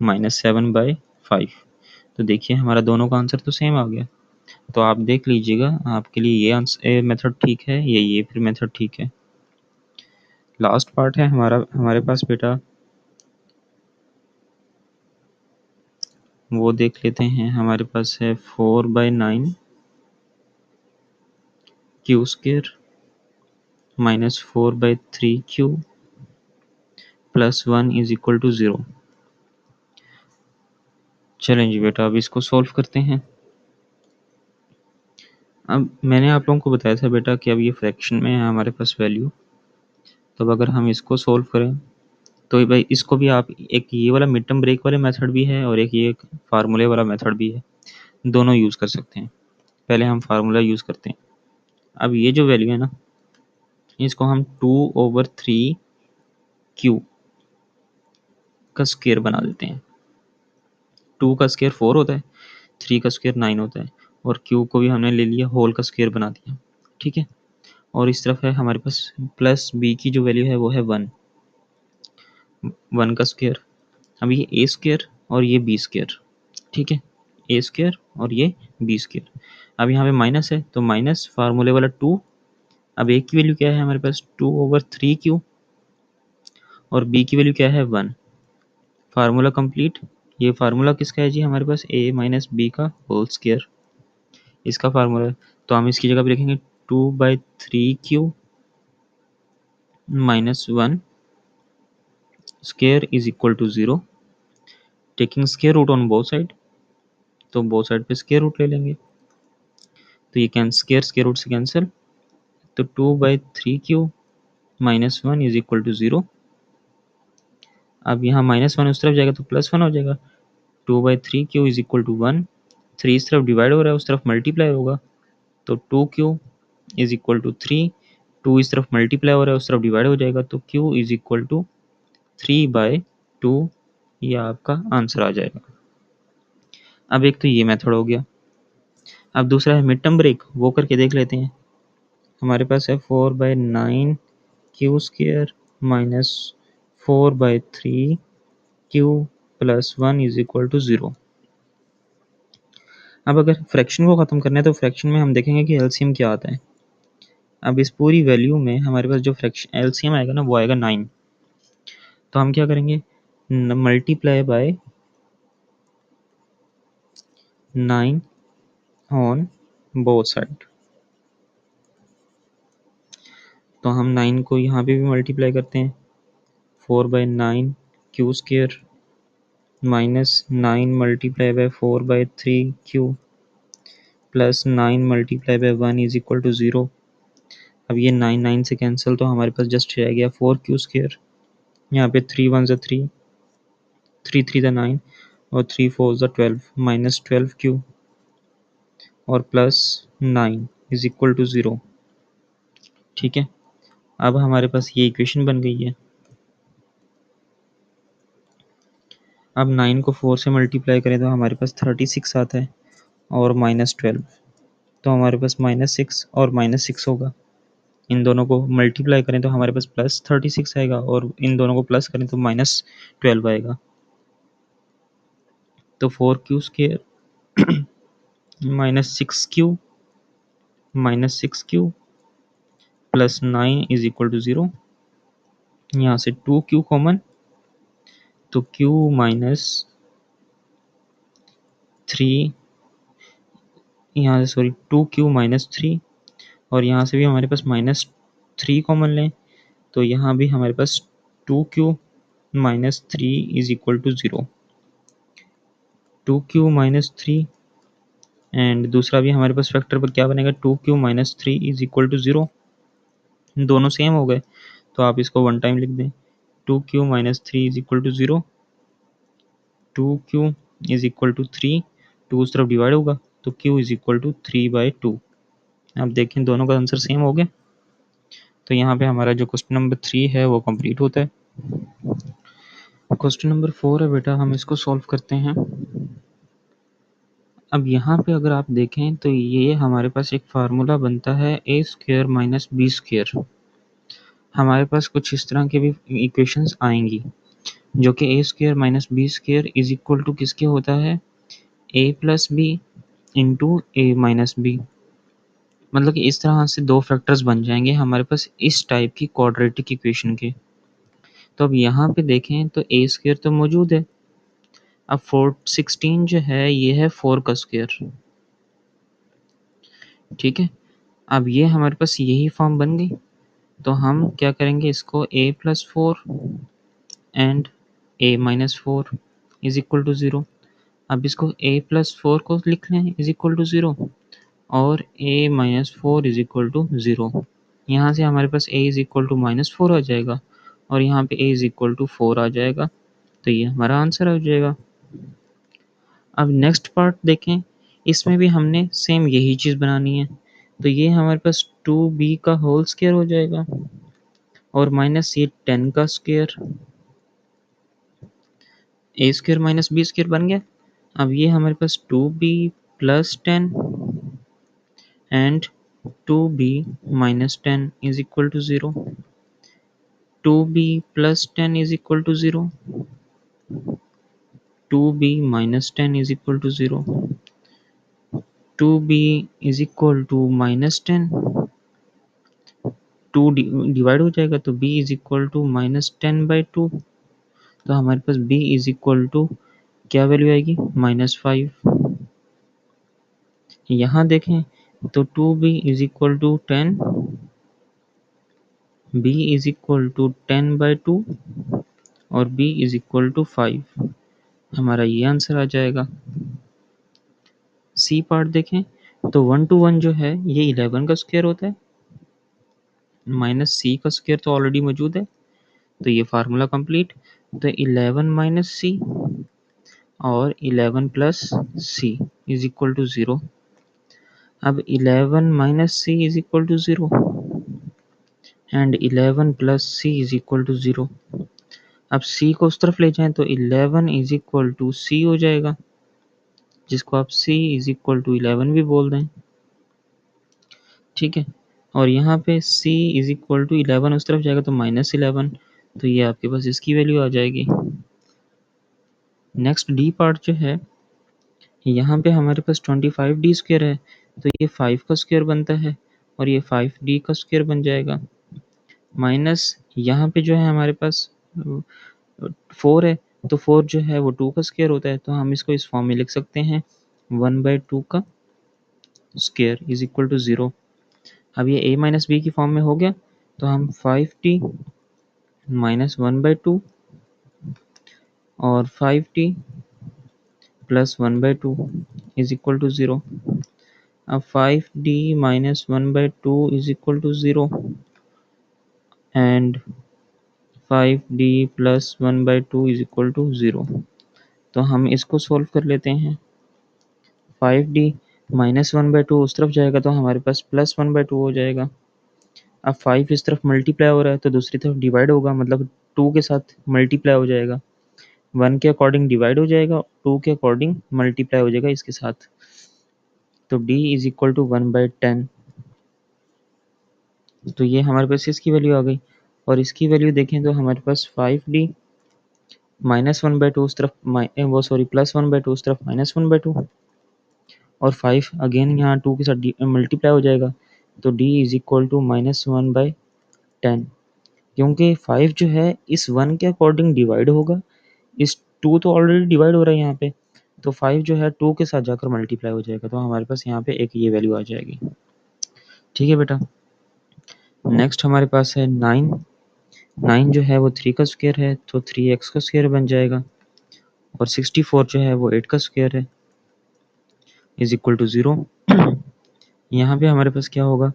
-7/5। तो देखिए हमारा दोनों का आंसर तो सेम आ गया। तो आप देख लीजिएगा आपके लिए ये आंसर मेथड ठीक है, ये फिर मेथड ठीक है। लास्ट पार्ट है हमारे पास बेटा, वो देख लेते हैं। हमारे पास है 4/9 Q square minus 4/3 Q plus 1 is equal to 0। चलें जी बेटा, अब इसको सॉल्व करते हैं। अब मैंने आप लोगों को बताया था बेटा कि अब ये फ्रैक्शन में है हमारे पास वैल्यू, तो अब अगर हम इसको सॉल्व करें तो भाई इसको भी आप, एक ये वाला मिड टर्म ब्रेक वाले मेथड भी है और एक ये फार्मूले वाला मेथड भी है, दोनों यूज़ कर सकते हैं। पहले हम फार्मूला यूज़ करते हैं। अब ये जो वैल्यू है ना, इसको हम 2/3 क्यू का स्क्वायर बना देते हैं। 2 का स्क्वायर 4 होता है, 3 का स्क्वायर 9 होता है, और क्यू को भी हमने ले लिया, होल का स्क्वायर बना दिया, ठीक है। और इस तरफ है हमारे पास प्लस बी की जो वैल्यू है वो है 1, 1 का स्क्वायर। अब ये ए स्क्वायर और ये बी स्क्वायर, ठीक है, ए स्क्वायर और ये बी स्क्वायर। अब यहाँ पे माइनस है तो माइनस फार्मूले वाला 2। अब ए की वैल्यू क्या है हमारे पास 2/3 क्यू और बी की वैल्यू क्या है 1। Formula complete. ये फार्मूला किसका है जी, हमारे पास a माइनस बी का होल स्क्वायर, इसका फार्मूला है। तो हम इसकी जगह पे लिखेंगे 2/3 Q minus 1 square is equal to 0, taking square root on both side, तो बोथ साइड पे स्क्वायर रूट ले लेंगे, तो ये स्क्वायर रूट से कैंसिल, तो 2/3 Q minus 1 is equal to 0। अब यहाँ -1 उस तरफ जाएगा तो +1 हो जाएगा। 2/3 क्यू इज इक्वल टू 1, 3 इस तरफ डिवाइड हो रहा है उस तरफ मल्टीप्लाई होगा, तो 2 क्यू इज इक्वल टू 3, 2 इस तरफ मल्टीप्लाई हो रहा है उस तरफ डिवाइड हो जाएगा, तो क्यू इज इक्वल टू 3/2, ये आपका आंसर आ जाएगा। अब एक तो ये मेथड हो गया। अब दूसरा है मिड टर्म ब्रेक, वो करके देख लेते हैं। हमारे पास है 4/9 Q square minus 4/3 Q plus 1 is equal to 0। अब अगर फ्रैक्शन को ख़त्म करना है तो फ्रैक्शन में हम देखेंगे कि एलसीएम क्या आता है। अब इस पूरी वैल्यू में हमारे पास जो फ्रैक्शन एलसीएम आएगा ना वो आएगा 9, तो हम क्या करेंगे, multiply by 9 on both side. तो हम 9 को यहाँ पे भी मल्टीप्लाई करते हैं, 4/9 Q square minus 9 multiply by 4/3 Q plus 9 multiply by 1 is equal to 0। अब ये 9 से कैंसिल, तो हमारे पास जस्ट रह गया 4 क्यू स्क्वायर, यहाँ पे 3 1 ज़ा 3, 3 3 ज़ा 9 और 3 4 ज़ा 12 माइनस 12 क्यू और प्लस 9 इज इक्वल टू 0, ठीक है। अब हमारे पास ये इक्वेशन बन गई है। अब 9 को 4 से मल्टीप्लाई करें तो हमारे पास 36 आता है और -12, तो हमारे पास -6 और -6 होगा। इन दोनों को मल्टीप्लाई करें तो हमारे पास +36 आएगा और इन दोनों को प्लस करें तो -12 आएगा। तो 4 Q square -6 Q plus 9 is equal to 0। यहाँ से 2 क्यू कॉमन, तो क्यू माइनस 3, यहाँ से सॉरी 2 क्यू माइनस 3, और यहाँ से भी हमारे पास -3 कॉमन लें, तो यहाँ भी हमारे पास 2 Q minus 3 is equal to 0, 2 Q minus 3, and दूसरा भी हमारे पास फैक्टर पर क्या बनेगा, 2 Q minus 3 is equal to 0। दोनों सेम हो गए तो आप इसको वन टाइम लिख दें। 2q minus 3 is equal to 0। 2q is equal to 3, 2 उस तरफ डिवाइड होगा तो q इज इक्वल टू 3/2। अब देखें दोनों का आंसर सेम हो गया, तो यहाँ पे हमारा जो क्वेश्चन नंबर 3 है वो कंप्लीट होता है। क्वेश्चन नंबर 4 है बेटा, हम इसको सॉल्व करते हैं। अब यहाँ पे अगर आप देखें तो ये हमारे पास एक फार्मूला बनता है a square minus B square. हमारे पास कुछ इस तरह के भी इक्वेशंस आएंगी जो कि a square minus B square is equal to किसके होता है, a plus B into A minus B. मतलब कि इस तरह से दो फैक्टर्स बन जाएंगे हमारे पास इस टाइप की क्वाड्रेटिक इक्वेशन के। तो अब यहाँ पे देखें तो a स्क्वायर तो मौजूद है। अब 16 जो है ये है 4 का स्क्वायर, ठीक है। अब ये हमारे पास यही फॉर्म बन गई, तो हम क्या करेंगे, इसको a plus 4 and a minus 4 is equal to 0। अब इसको a प्लस 4 को लिख लें इज इक्वल टू 0 और a minus 4 is equal to 0। यहाँ से हमारे पास a is equal to minus 4 आ जाएगा और यहाँ पे a इज इक्वल टू 4 आ जाएगा, तो ये हमारा आंसर हो जाएगा। अब नेक्स्ट पार्ट देखें, इसमें भी हमने सेम यही चीज़ बनानी है। तो ये हमारे पास 2b का होल स्क्वायर हो जाएगा और माइनस ये 10 का square, a square minus B square बन गया। अब ये हमारे पास 2b plus 10 and 2b minus 10 is equal to 0। 2b plus 10 is equal to 0। 2b minus 10 is equal to 0। 2b is equal to minus 10। 2 divide हो जाएगा तो b is equal to minus 10/2। तो हमारे पास b is equal to क्या value आएगी, -5। यहाँ देखें तो 2b is equal to 10, b is equal to 10/2 और b is equal to 5। हमारा ये आंसर आ जाएगा। सी पार्ट देखें तो 1 to 1 जो है ये 11 का स्क्वायर होता है, माइनस सी का स्क्वायर तो ऑलरेडी मौजूद है, तो ये फार्मूला कंप्लीट। तो 11 माइनस सी और 11 plus C is equal to 0। अब 11 minus C is equal to 0 and 11 plus C is equal to 0। अब सी को उस तरफ ले जाएं तो 11 इज इक्वल टू सी हो जाएगा, जिसको आप c इज इक्वल टू 11 भी बोल दें, ठीक है। और यहाँ पे c इज इक्वल टू 11 उस तरफ जाएगा तो -11, तो ये आपके पास इसकी वैल्यू आ जाएगी। नेक्स्ट डी पार्ट जो है, यहाँ पे हमारे पास 25d स्क्वायर है, तो ये 5 का स्क्वायर बनता है और ये 5d का स्क्वायर बन जाएगा। माइनस यहाँ पे जो है हमारे पास 4 है, तो 4 जो है वो 2 का स्क्वायर होता है, तो हम इसको इस फॉर्म में लिख सकते हैं 1/2 का स्क्वायर इज इक्वल टू 0। अब ये a माइनस बी की फॉर्म में हो गया, तो हम 5t माइनस 1/2 और 5t plus 1/2 is equal to 0। अब 5d minus 1/2 is equal to 0 and 5d plus 1/2 is equal to 0। तो हम इसको सॉल्व कर लेते हैं। 5d माइनस 1/2 उस तरफ जाएगा तो हमारे पास प्लस 1/2 हो जाएगा। अब 5 इस तरफ मल्टीप्लाई हो रहा है तो दूसरी तरफ डिवाइड होगा, मतलब 2 के साथ मल्टीप्लाई हो जाएगा। 1 के अकॉर्डिंग डिवाइड हो जाएगा, 2 के अकॉर्डिंग मल्टीप्लाई हो जाएगा इसके साथ। तो d इज इक्वल टू 1/10। तो ये हमारे पास इसकी वैल्यू आ गई और इसकी वैल्यू देखें तो हमारे पास 5d माइनस 1/2 उस तरफ प्लस 1/2 उस तरफ -1/2 और 5 अगेन यहाँ 2 के साथ मल्टीप्लाई हो जाएगा, तो d इज इक्वल टू -1/10। क्योंकि 5 जो है इस 1 के अकॉर्डिंग डिवाइड होगा, इस 2 तो ऑलरेडी डिवाइड हो रहा है यहाँ पे, तो 5 जो है 2 के साथ जाकर मल्टीप्लाई हो जाएगा, तो हमारे पास यहाँ पे एक ये वैल्यू आ जाएगी, ठीक है बेटा। नेक्स्ट हमारे पास है 9। 9 जो है वो 3 का स्क्वायर है, तो 3x का स्क्वायर बन जाएगा और 64 जो है वो 8 का स्क्वायर है इज इक्वल टू 0। यहाँ पे हमारे पास क्या होगा,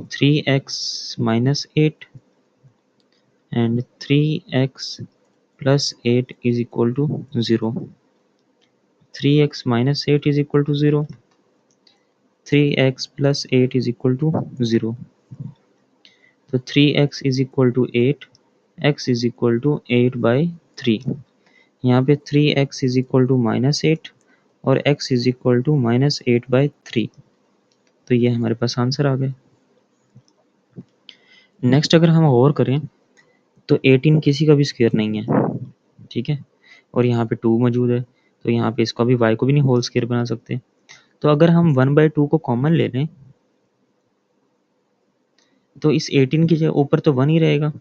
3x minus 8 and 3x plus 8 is equal to 0. 3x minus 8 is equal to 0. 3x plus 8 is equal to 0. तो 3x is equal to 8, x is equal to 8 by 3. यहाँ पे 3x is equal to minus 8 और x is equal to minus 8 by 3. तो ये हमारे पास answer आ गया. Next अगर हम और करें तो 18 किसी का भी स्क्वायर नहीं है, ठीक है, और यहाँ पे 2 मौजूद है, तो यहाँ पे इसका भी y को भी नहीं होल स्क्वायर बना सकते. तो अगर हम 1/2 को कॉमन ले लें तो इस 18 की जगह ऊपर तो 1 ही रहेगा,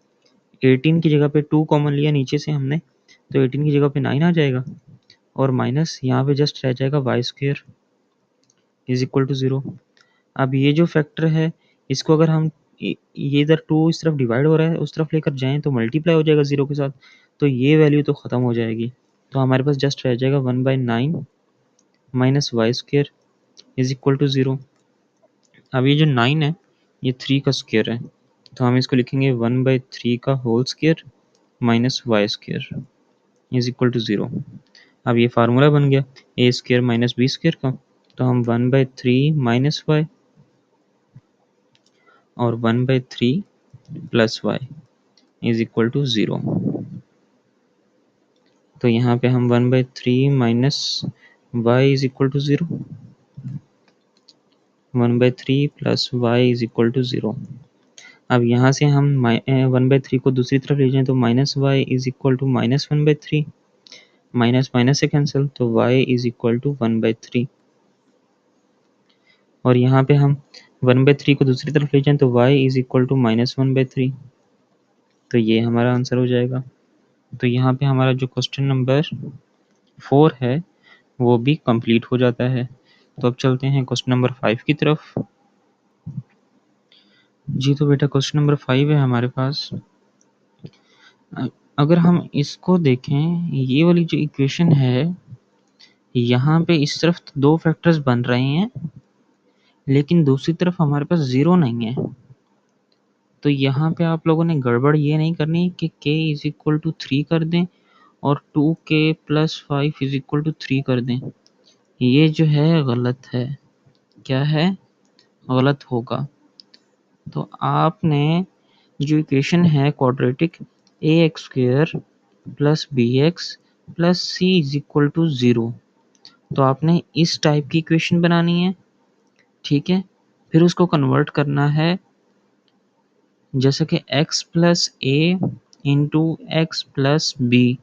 18 की जगह पे 2 कॉमन लिया नीचे से हमने, तो 18 की जगह पे 9 आ जाएगा और माइनस यहाँ पे जस्ट रह जाएगा Y square is equal to 0. अब ये जो फैक्टर है इसको अगर हम ये इधर 2 इस तरफ डिवाइड हो रहा है उस तरफ लेकर जाएं तो मल्टीप्लाई हो जाएगा 0 के साथ, तो ये वैल्यू तो ख़त्म हो जाएगी. तो हमारे पास जस्ट रह जाएगा 1/9 minus Y square is equal to 0. अब ये जो 9 है ये 3 का स्क्वायर है, तो हम इसको लिखेंगे 1/3 का whole square minus Y square is equal to 0. अब ये फार्मूला बन गया A square minus B square का, तो हम 1/3 माइनस वाई और 1/3 plus Y is equal to 0. तो यहाँ पे हम 1/3 minus Y is equal to 0, 1/3 plus Y is equal to 0. अब यहाँ से हम 1/3 को दूसरी तरफ ले जाएं तो minus Y is equal to minus 1/3, minus minus से कैंसिल, तो y इज इक्वल टू 1/3. और यहाँ पे हम 1/3 को दूसरी तरफ ले जाएं तो y is equal to minus 1/3. तो ये हमारा आंसर हो जाएगा. तो यहाँ पे हमारा जो क्वेश्चन नंबर 4 है वो भी कंप्लीट हो जाता है. तो अब चलते हैं क्वेश्चन नंबर 5 की तरफ. जी तो बेटा क्वेश्चन नंबर 5 है हमारे पास. अगर हम इसको देखें ये वाली जो इक्वेशन है यहाँ पे इस तरफ तो 2 फैक्टर्स बन रहे हैं लेकिन दूसरी तरफ हमारे पास 0 नहीं है. तो यहाँ पे आप लोगों ने गड़बड़ ये नहीं करनी कि k इज इक्वल टू 3 कर दें और 2k plus 5 is equal to 3 कर दें. ये जो है गलत है. क्या है? गलत होगा. तो आपने जो इक्वेशन है quadratic A X square plus B X plus C is equal to 0, तो आपने इस टाइप की इक्वेशन बनानी है, ठीक है. फिर उसको कन्वर्ट करना है जैसे कि x plus A into X plus B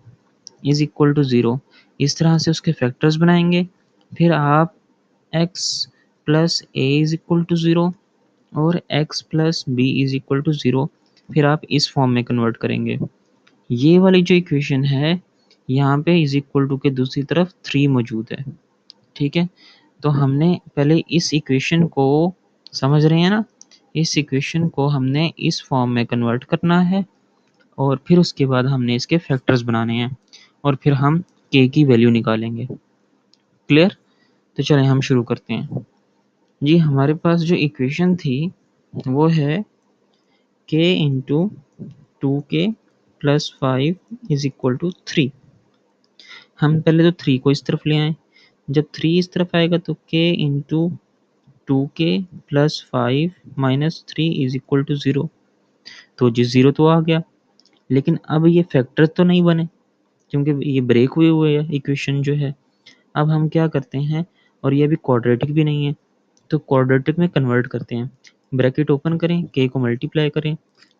is equal to 0. इस तरह से उसके फैक्टर्स बनाएंगे. फिर आप x plus A is equal to 0 और x plus B is equal to 0 फिर आप इस फॉर्म में कन्वर्ट करेंगे. ये वाली जो इक्वेशन है यहाँ पे इज इक्वल टू के दूसरी तरफ 3 मौजूद है, ठीक है. तो हमने पहले इस इक्वेशन को समझ रहे हैं ना, इस इक्वेशन को हमने इस फॉर्म में कन्वर्ट करना है और फिर उसके बाद हमने इसके फैक्टर्स बनाने हैं और फिर हम k की वैल्यू निकालेंगे. क्लियर? तो चलें हम शुरू करते हैं. जी हमारे पास जो इक्वेशन थी वो है k into 2k plus 5 is equal to 3. हम पहले तो 3 को इस तरफ ले आए. जब 3 इस तरफ आएगा तो k into 2k plus 5 minus 3 is equal to 0. तो जी 0 तो आ गया, लेकिन अब ये फैक्टर तो नहीं बने क्योंकि ये ब्रेक हुए हुए है इक्वेशन जो है. अब हम क्या करते हैं, और ये भी क्वाड्रेटिक भी नहीं है तो क्वाड्रेटिक में कन्वर्ट करते हैं. ब्रैकेट ओपन करें, k को मल्टीप्लाई करें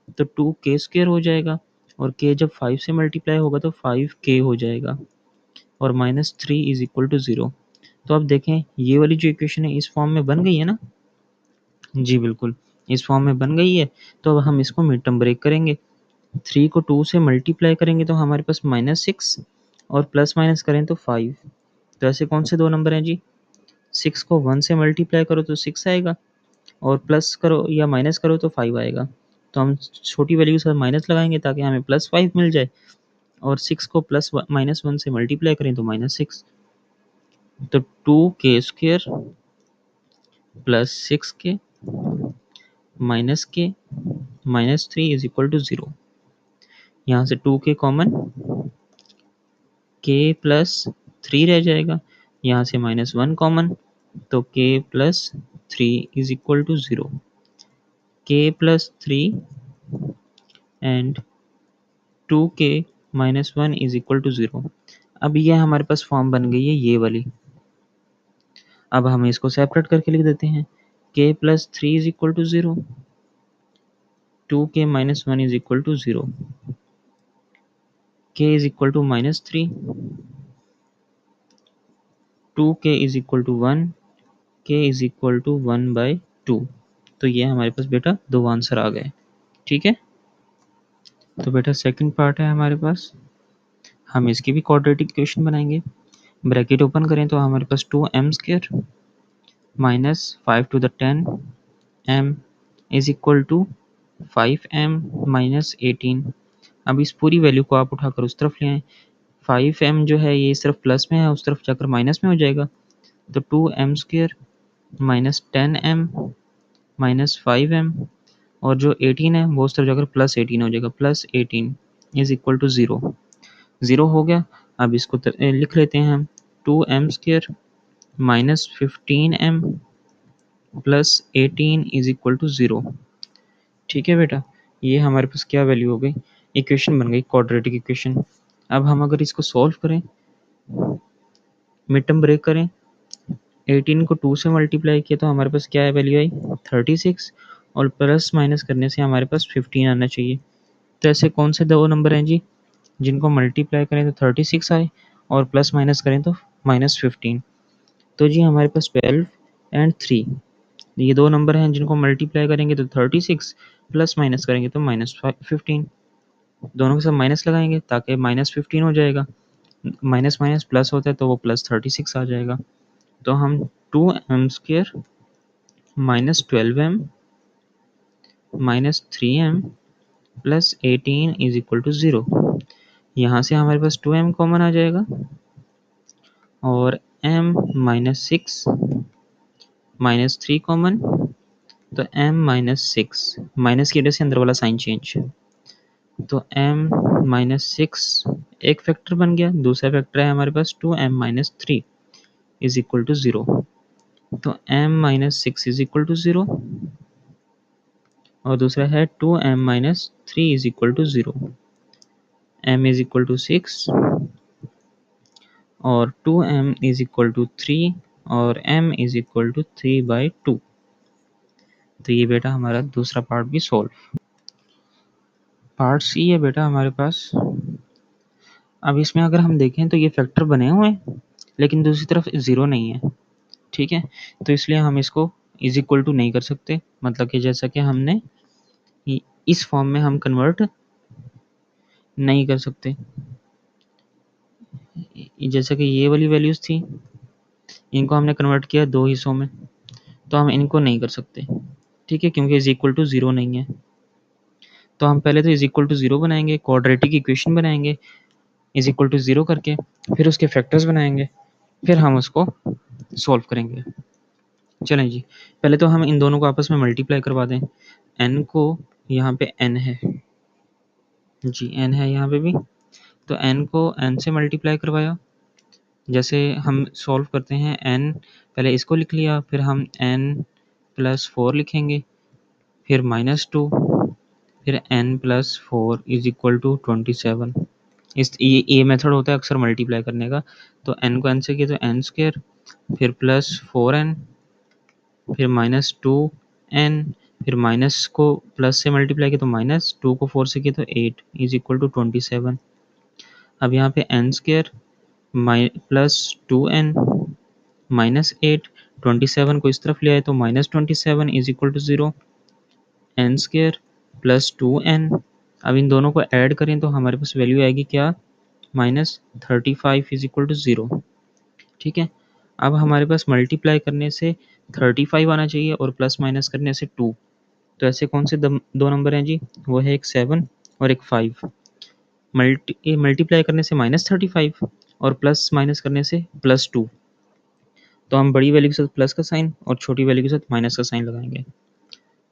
तो 2k स्क्वायर हो जाएगा और k जब 5 से मल्टीप्लाई होगा तो 5k हो जाएगा और माइनस 3 इज इक्वल टू 0. तो अब देखें ये वाली जो इक्वेशन है इस फॉर्म में बन गई है ना. जी बिल्कुल इस फॉर्म में बन गई है. तो अब हम इसको मिड टर्म ब्रेक करेंगे. 3 को 2 से मल्टीप्लाई करेंगे तो हमारे पास -6 और प्लस माइनस करें तो 5. तो ऐसे कौन से 2 नंबर हैं जी? 6 को 1 से मल्टीप्लाई करो तो 6 आएगा और प्लस करो या माइनस करो तो 5 आएगा. तो हम छोटी वैल्यू के साथ माइनस लगाएंगे ताकि हमें +5 मिल जाए और 6 को -1 से मल्टीप्लाई करें तो -6. तो 2k square plus 6k minus के माइनस 3 इज इक्वल टू 0। यहाँ से 2k कॉमन, k प्लस 3 रह जाएगा। यहाँ से -1 कॉमन, तो k plus 3 is equal to 0। k plus 3 and 2k -1 is equal to 0। अब ये हमारे पास फॉर्म बन गई है ये वाली। अब हम इसको सेपरेट करके लिख देते हैं। k plus 3 is equal to 0, 2k -1 is equal to 0, k is equal to -3, 2k is equal to 1, k is equal to 1/2। तो ये हमारे पास बेटा दो आंसर आ गए। ठीक है, तो बेटा सेकंड पार्ट है हमारे पास, हम इसकी भी क्वाड्रेटिक इक्वेशन बनाएंगे। ब्रैकेट ओपन करें तो हमारे पास 2m² minus 5 to the 10 m is equal to 5m minus 18। अब इस पूरी वैल्यू को आप उठाकर उस तरफ ले आएं। 5m जो है ये इस तरफ प्लस में है, उस तरफ जाकर माइनस में हो जाएगा। तो 2m² minus 10m minus 5m, और जो 18 है वो उस तरफ जाकर प्लस 18 हो जाएगा, प्लस 18 इज इक्वल टू 0। 0 हो गया। अब इसको लिख लेते हैं हम, 2m² minus 15m plus 18 is equal to 0। ठीक है बेटा, ये हमारे पास क्या वैल्यू हो गई, इक्वेशन बन गई क्वाड्रेटिक इक्वेशन। अब हम अगर इसको सॉल्व करें, मिड टर्म ब्रेक करें, 18 को 2 से मल्टीप्लाई किया तो हमारे पास क्या है वैल्यू आई 36, और प्लस माइनस करने से हमारे पास 15 आना चाहिए। तो ऐसे कौन से दो नंबर हैं जी जिनको मल्टीप्लाई करें तो 36 आए और प्लस माइनस करें तो -15? तो जी हमारे पास 12 एंड 3, ये दो नंबर हैं जिनको मल्टीप्लाई करेंगे तो 36, प्लस माइनस करेंगे तो -15। दोनों के साथ माइनस लगाएंगे ताकि -15 हो जाएगा, माइनस माइनस प्लस होता है तो वो +36 आ जाएगा। तो हम 2m² minus 12m minus 3m plus 18 is equal to 0। यहाँ से हमारे पास 2m कॉमन आ जाएगा और m माइनस 6 माइनस 3 कॉमन, तो m माइनस 6, माइनस की वजह से अंदर वाला साइन चेंज, तो m माइनस 6 एक फैक्टर बन गया, दूसरा फैक्टर है हमारे पास 2m minus 3 is equal to 0। तो m minus 6 is equal to 0 और दूसरा है 2m minus 3 is equal to 0। m is equal to 6 और 2m इज इक्वल टू 3 और m इज इक्वल टू 3/2। तो ये बेटा हमारा दूसरा पार्ट भी सॉल्व। पार्ट सी है बेटा हमारे पास। अब इसमें अगर हम देखें तो ये फैक्टर बने हुए हैं लेकिन दूसरी तरफ 0 नहीं है। ठीक है, तो इसलिए हम इसको इज इक्वल टू नहीं कर सकते, मतलब कि जैसा कि हमने इस फॉर्म में हम कन्वर्ट नहीं कर सकते। जैसे कि ये वाली वैल्यूज थी, इनको हमने कन्वर्ट किया दो हिस्सों में, तो हम इनको नहीं कर सकते। ठीक है, क्योंकि इज इक्वल टू 0 नहीं है। तो हम पहले तो इज इक्वल टू 0 बनाएंगे, क्वाड्रेटिक इक्वेशन बनाएंगे इज इक्वल टू 0 करके, फिर उसके फैक्टर्स बनाएंगे, फिर हम उसको सॉल्व करेंगे। चलें जी, पहले तो हम इन दोनों को आपस में मल्टीप्लाई करवा दें। n को, यहाँ पे n है जी, n है यहाँ पे भी, तो n को n से मल्टीप्लाई करवाया। जैसे हम सॉल्व करते हैं, n पहले इसको लिख लिया, फिर हम n प्लस 4 लिखेंगे, फिर -2, फिर n plus 4 is equal to 27। ये मेथड होता है अक्सर मल्टीप्लाई करने का। तो n को n से किया तो n², फिर प्लस 4n, फिर -2n, फिर माइनस को प्लस से मल्टीप्लाई किया तो -2 को 4 से किया तो 8 इज इक्वल टू 27। अब यहाँ पे n² प्लस 2n माइनस 8, 27 को इस तरफ ले आए तो -27 is equal to 0, n² plus 2n। अब इन दोनों को ऐड करें तो हमारे पास वैल्यू आएगी क्या, -35 इज इक्वल टू 0। ठीक है, अब हमारे पास मल्टीप्लाई करने से 35 आना चाहिए और प्लस माइनस करने से 2। तो ऐसे कौन से दो नंबर हैं जी, वो है एक 7 और एक 5। मल्टीप्लाई करने से -35 और प्लस माइनस करने से +2। तो हम बड़ी वैल्यू के साथ प्लस का साइन और छोटी वैल्यू के साथ माइनस का साइन लगाएंगे।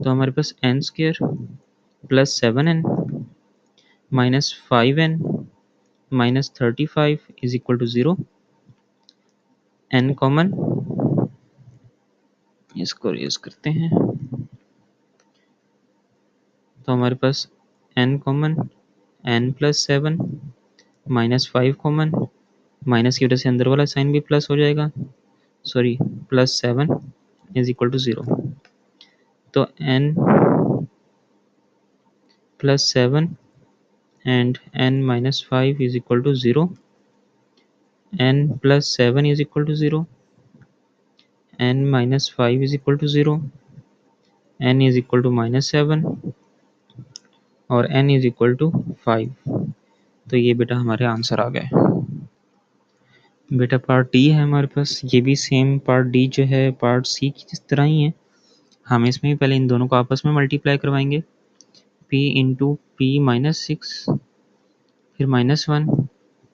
तो हमारे पास n square plus 7n minus 5n minus 35 is equal to 0। N common, इसको यूज करते हैं। तो हमारे पास n कॉमन, n plus 7 minus 5 common, minus की वजह से अंदर वाला साइन भी प्लस हो जाएगा, sorry plus 7 is equal to 0। तो n plus 7 and n minus 5 is equal to 0, n plus 7 is equal to 0, n minus 5 is equal to 0, n is equal to minus 7 और n is equal to 5। तो ये बेटा हमारे answer आ गए। बेटा part D है हमारे पास, ये भी सेम पार्ट डी जो है पार्ट सी की जिस तरह ही है। हम इसमें भी पहले इन दोनों को आपस में मल्टीप्लाई करवाएंगे, p इंटू पी माइनस 6 फिर minus 1,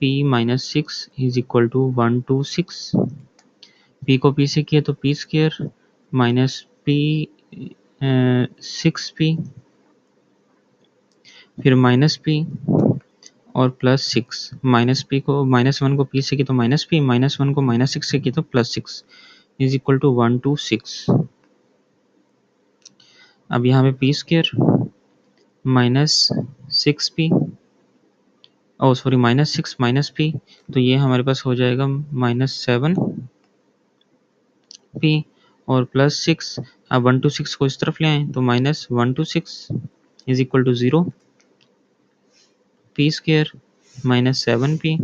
p minus 6 is equal to 126। p को p से किया तो p square minus p 6p फिर माइनस p और प्लस 6। माइनस p को माइनस 1 को p से किया तो माइनस p, माइनस 1 को माइनस 6 से किया तो प्लस 6 इज इक्वल टू 126। अब यहाँ पे p स्क्र माइनस 6p ओ सॉरी माइनस 6 माइनस p, तो ये हमारे पास हो जाएगा माइनस 7p और प्लस 6। अब 126 को इस तरफ ले आए तो minus 126 is equal to 0, p square minus 7p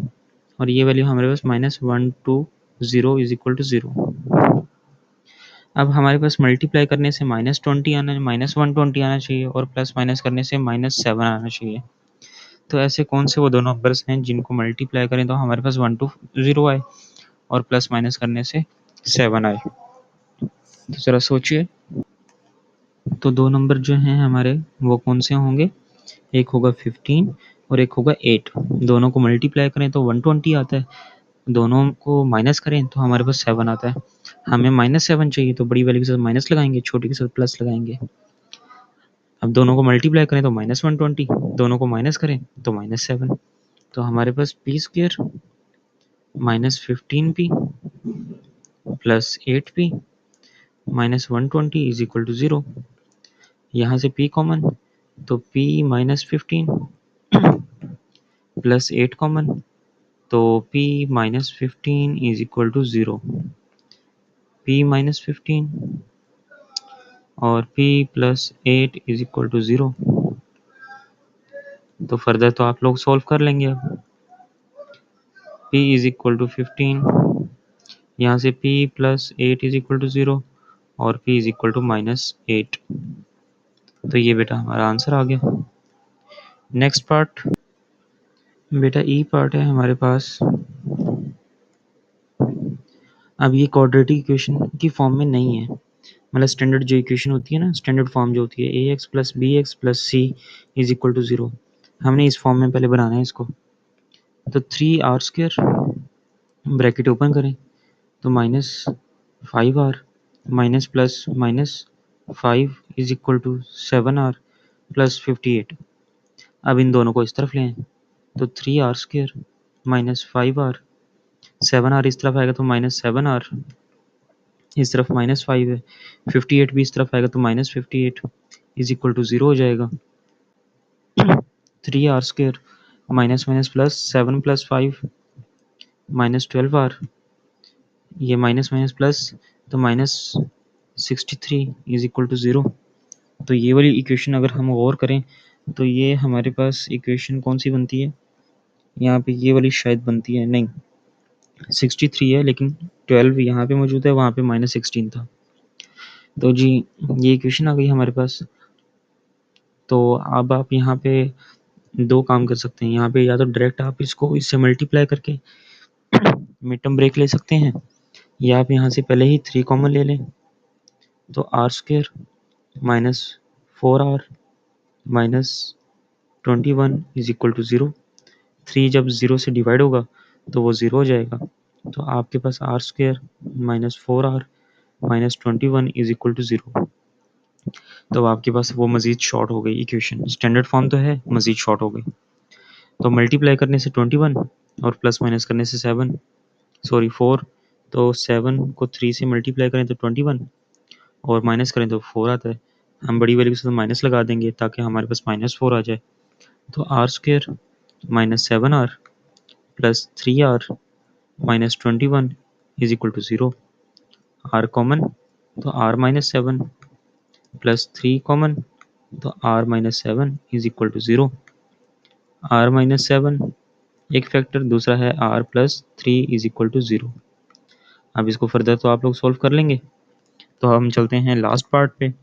और ये वैल्यू हमारे पास माइनस 120 इज इक्वल टू 0। अब हमारे पास मल्टीप्लाई करने से माइनस 20 आना, माइनस 120 आना चाहिए और प्लस माइनस करने से माइनस 7 आना चाहिए। तो ऐसे कौन से वो दोनों नंबर्स हैं जिनको मल्टीप्लाई करें तो हमारे पास 120 आए और प्लस माइनस करने से 7 आए। तो जरा सोचिए, तो दो नंबर जो हैं हमारे वो कौन से होंगे? एक होगा 15 और एक होगा 8। दोनों को मल्टीप्लाई करें तो 120 आता है, दोनों को माइनस करें तो हमारे पास 7 आता है। हमें माइनस 7 चाहिए तो बड़ी वाली के साथ माइनस लगाएंगे, छोटी के साथ प्लस लगाएंगे। अब दोनों को मल्टीप्लाई करें तो माइनस 120, दोनों को माइनस करें तो माइनस 7। तो हमारे पास p square minus 15p plus 8p minus 120 is equal to 0। यहाँ से p कॉमन तो p माइनस 15 प्लस 8 कॉमन तो p minus 15 is equal to 0। p minus 15 और p plus 8 is equal to 0। तो फर्दर तो आप लोग सॉल्व कर लेंगे। अब p इज इक्वल टू 15, यहाँ से p plus 8 is equal to 0 और p is equal to minus 8। तो ये बेटा हमारा आंसर आ गया। नेक्स्ट पार्ट बेटा ई पार्ट है हमारे पास। अब ये क्वाड्रेटिक इक्वेशन की फॉर्म में नहीं है, मतलब स्टैंडर्ड जो इक्वेशन होती है ना, स्टैंडर्ड फॉर्म जो होती है ax plus B X plus C is equal to 0, हमने इस फॉर्म में पहले बनाना है इसको। तो 3r स्क्र ब्रैकेट ओपन करें तो minus 5r minus plus minus 5 is equal to 7r plus 58। अब इन दोनों को इस तरफ ले आए तो 3r square minus 5r, 7r इस तरफ आएगा तो माइनस 7r, इस तरफ माइनस 5 है, 58 भी इस तरफ आएगा तो माइनस 58 इज इक्वल टू 0 हो जाएगा। 3r square minus minus plus 7 plus 5 minus 12r, ये माइनस माइनस प्लस तो माइनस 63 इज इक्वल टू 0। तो ये वाली इक्वेशन अगर हम गौर करें तो ये हमारे पास इक्वेशन कौन सी बनती है? यहाँ पे ये वाली शायद बनती है, नहीं 63 है लेकिन 12 यहाँ पे मौजूद है, वहाँ पे माइनस 16 था। तो जी ये इक्वेशन आ गई हमारे पास। तो अब आप यहाँ पे दो काम कर सकते हैं, यहाँ पे या तो डायरेक्ट आप इसको इससे मल्टीप्लाई करके मिड टर्म ब्रेक ले सकते हैं, या आप यहाँ से पहले ही 3 कॉमन ले लें तो R square minus 4r minus 21 is equal to 0। 3 जब 0 से डिवाइड होगा तो वो 0 हो जाएगा। तो आपके पास r square minus 4r minus 21 is equal to 0। तो आपके पास वो मज़ीद शॉर्ट हो गई इक्वेशन। स्टैंडर्ड फॉर्म तो है, मज़ीद शॉर्ट हो गई। तो मल्टीप्लाई करने से 21 और प्लस माइनस करने से 4, तो 7 को 3 से मल्टीप्लाई करें तो 21 और माइनस करें तो 4 आता है। हम बड़ी वैल्यू के साथ माइनस लगा देंगे ताकि हमारे पास -4 आ जाए। तो R square -7r plus 3r minus 21 is equal to 0। R common तो r-7 प्लस 3 कॉमन तो r-7 is equal to 0। r-7 एक फैक्टर, दूसरा है r plus 3 is equal to 0। अब इसको फर्दर तो आप लोग सॉल्व कर लेंगे। तो हम चलते हैं लास्ट पार्ट पे,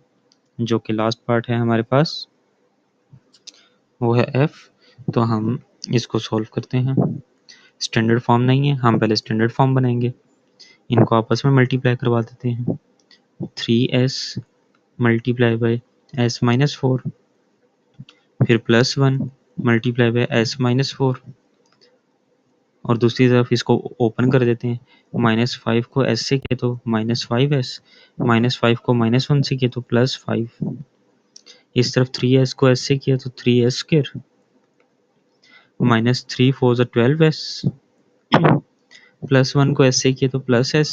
जो कि लास्ट पार्ट है हमारे पास, वो है f। तो हम इसको सॉल्व करते हैं। स्टैंडर्ड फॉर्म नहीं है, हम पहले स्टैंडर्ड फॉर्म बनाएंगे। इनको आपस में मल्टीप्लाई करवा देते हैं। 3s मल्टीप्लाई बाई s-4, फिर +1 मल्टीप्लाई बाई s-4, और दूसरी तरफ इसको ओपन कर देते हैं। -5 को s से किए तो -5s, -5 को -1 से किए तो +5। इस तरफ 3s को s से किया तो 3s स्क्वायर, -3 4 12s, +1 को s से किया तो +s,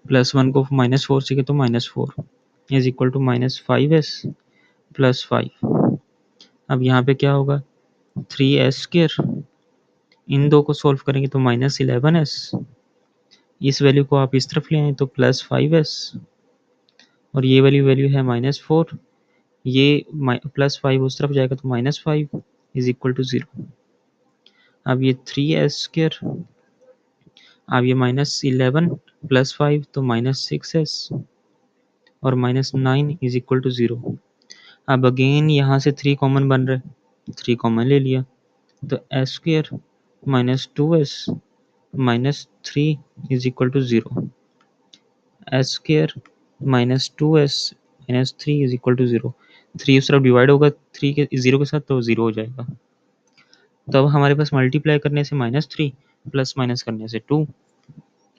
+1 को -4 से किया तो -4 is equal to -5s plus 5। अब यहाँ पे क्या होगा, 3s स्क्वायर, इन दो को सॉल्व करेंगे तो -11s, इस वैल्यू को आप इस तरफ ले आए तो +5s, और ये वाली वैल्यू है -4, ये +5 उस तरफ जाएगा तो -5 इज इक्वल टू 0। अब ये 3s स्क्वायर, अब ये -11 प्लस 5 तो -6s, और -9 इज इक्वल टू 0। अब अगेन यहाँ से 3 कॉमन बन रहा है, 3 कॉमन ले लिया तो s square -2s -3 is equal to 0। s square -2s -3 is equal to 0। 3 उस तरफ डिवाइड होगा 3 के 0 के साथ तो 0 हो जाएगा। तो अब हमारे पास मल्टीप्लाई करने से -3 प्लस माइनस करने से 2,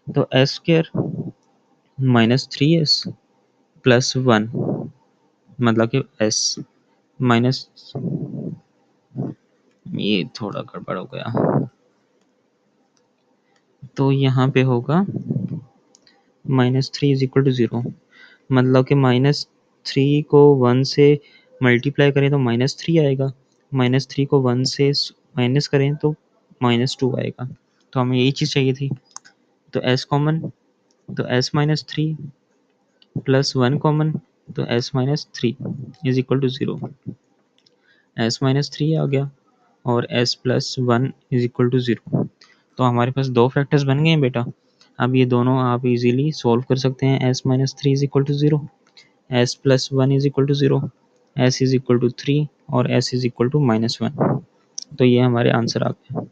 तो s स्क्वायर -3s प्लस 1, मतलब कि s माइनस, ये थोड़ा गड़बड़ हो गया, तो यहाँ पे होगा -3 इज इक्वल टू 0, मतलब कि -3 को 1 से मल्टीप्लाई करें तो -3 आएगा, -3 को 1 से माइनस करें तो -2 आएगा। तो हमें यही चीज़ चाहिए थी। तो s कॉमन तो s-3 प्लस 1 कॉमन तो s-3 is equal to 0। s-3 आ गया और s plus 1 is equal to 0। तो हमारे पास दो फैक्टर्स बन गए हैं बेटा। अब ये दोनों आप इजीली सॉल्व कर सकते हैं। s-3 is equal to 0, s plus 1 is equal to 0, s is equal to 3 और s इज इक्वल टू -1। तो ये हमारे आंसर आ गए।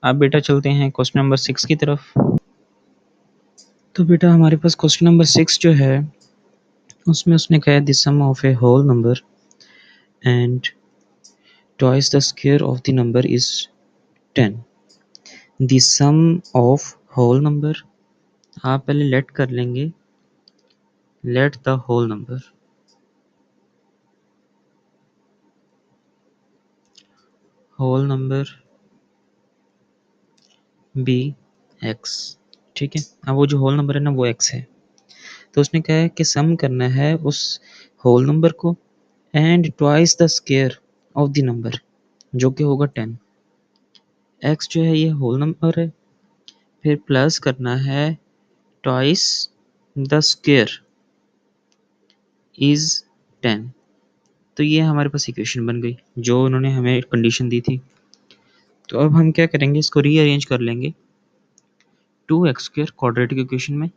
अब बेटा चलते हैं क्वेश्चन नंबर 6 की तरफ। तो बेटा हमारे पास क्वेश्चन नंबर 6 जो है उसमें उसने कहा the sum of a whole number and twice the square of the number is 10। The sum of whole number, आप पहले लेट कर लेंगे, let the whole number, whole number be X, ठीक है। अब वो जो होल नंबर है ना वो एक्स है, तो उसने कहा है कि सम करना है उस होल नंबर को and twice the square of the number, जो कि होगा 10। एक्स जो है ये होल नंबर है, फिर प्लस करना है ट्वाइस द स्क्वायर इज 10। तो ये हमारे पास इक्वेशन बन गई जो उन्होंने हमें कंडीशन दी थी। तो अब हम क्या करेंगे, इसको रीअरेंज कर लेंगे। 2x² क्वाड्रेटिक इक्वेशन में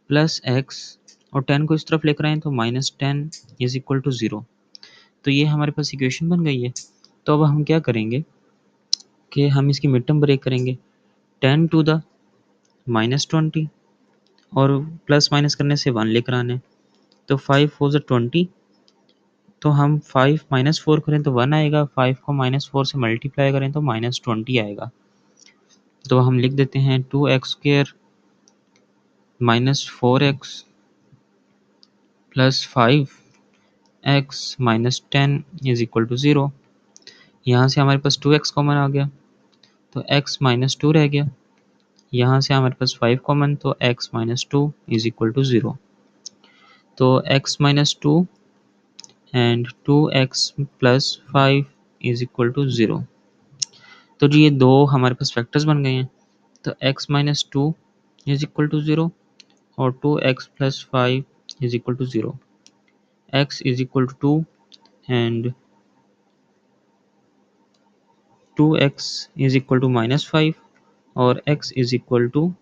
प्लस x और 10 को इस तरफ लेकर आए तो -10 इज इक्वल टू 0। तो ये हमारे पास इक्वेशन बन गई है। तो अब हम क्या करेंगे कि हम इसकी मिड टर्म ब्रेक करेंगे, 10 टू द -20 और प्लस माइनस करने से 1 लेकर आने, तो 5 4 20, तो हम 5 -4 करें तो 1 आएगा, 5 को -4 से मल्टीप्लाई करें तो -20 आएगा। तो हम लिख देते हैं 2x² -4x plus 5 x minus 10 is equal to 0। यहाँ से हमारे पास 2x कॉमन आ गया तो x माइनस 2 रह गया। यहाँ से हमारे पास 5 कॉमन तो x minus 2 is equal to 0। तो x minus 2 and 2x plus 5 is equal to 0। तो जी ये दो हमारे पास फैक्टर्स बन गए हैं। तो x minus 2 is equal to 0 और 2x plus 5 is equal to 0। x is equal to 2 and 2x is equal to minus 5 और x is equal to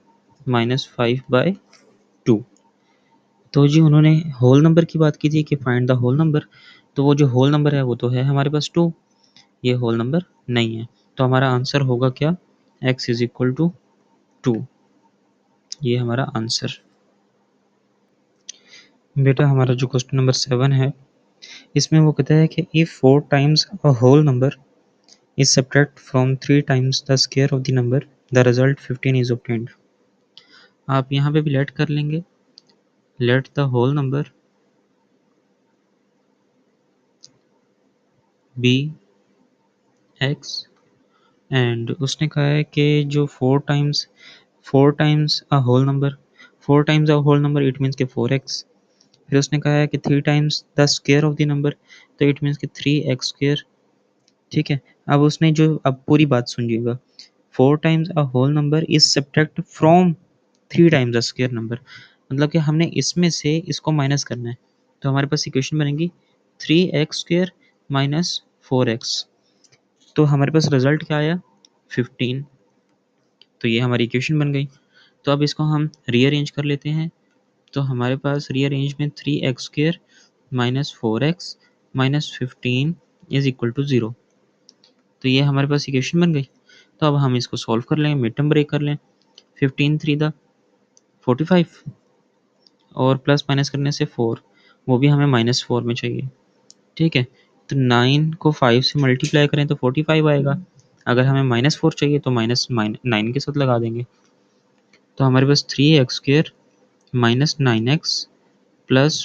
minus 5/2। तो जी उन्होंने होल नंबर की बात की थी कि फाइंड द होल नंबर। तो वो जो होल नंबर है वो तो है हमारे पास 2, ये होल नंबर नहीं है। तो हमारा आंसर होगा क्या, x इज इक्वल टू 2। ये हमारा आंसर। बेटा हमारा जो क्वेश्चन नंबर 7 है इसमें वो कहता है कि if 4 times a whole number is subtract from 3 times the square of the number the result 15 is obtained. आप यहाँ पे भी लेट कर लेंगे, let the whole number be x and उसने कहा है कि जो 4 times a whole number, 4 times a whole number it means के 4x। फिर उसने कहा है कि 3 times the square of the number तो इट मीन्स के 3x स्क्वायर। ठीक है, अब उसने जो, अब पूरी बात सुनिएगा, 4 times a whole number is subtract from 3 times the square number, मतलब कि हमने इसमें से इसको माइनस करना है। तो हमारे पास इक्वेशन बनेगी 3x स्क्वायर माइनस 4x। तो हमारे पास रिजल्ट क्या आया 15। तो ये हमारी इक्वेशन बन गई। तो अब इसको हम रीअरेंज कर लेते हैं। तो हमारे पास रीअरेंज में 3x square minus 4x minus 15 is equal to 0। तो ये हमारे पास इक्वेशन बन गई। तो अब हम इसको सॉल्व कर लें, मिड टर्म ब्रेक कर लें। 15 3 द 45 और प्लस माइनस करने से 4, वो भी हमें माइनस 4 में चाहिए। ठीक है, तो 9 को 5 से मल्टीप्लाई करें तो 45 आएगा। अगर हमें माइनस 4 चाहिए तो माइनस 9 के साथ लगा देंगे। तो हमारे पास 3x square minus 9x plus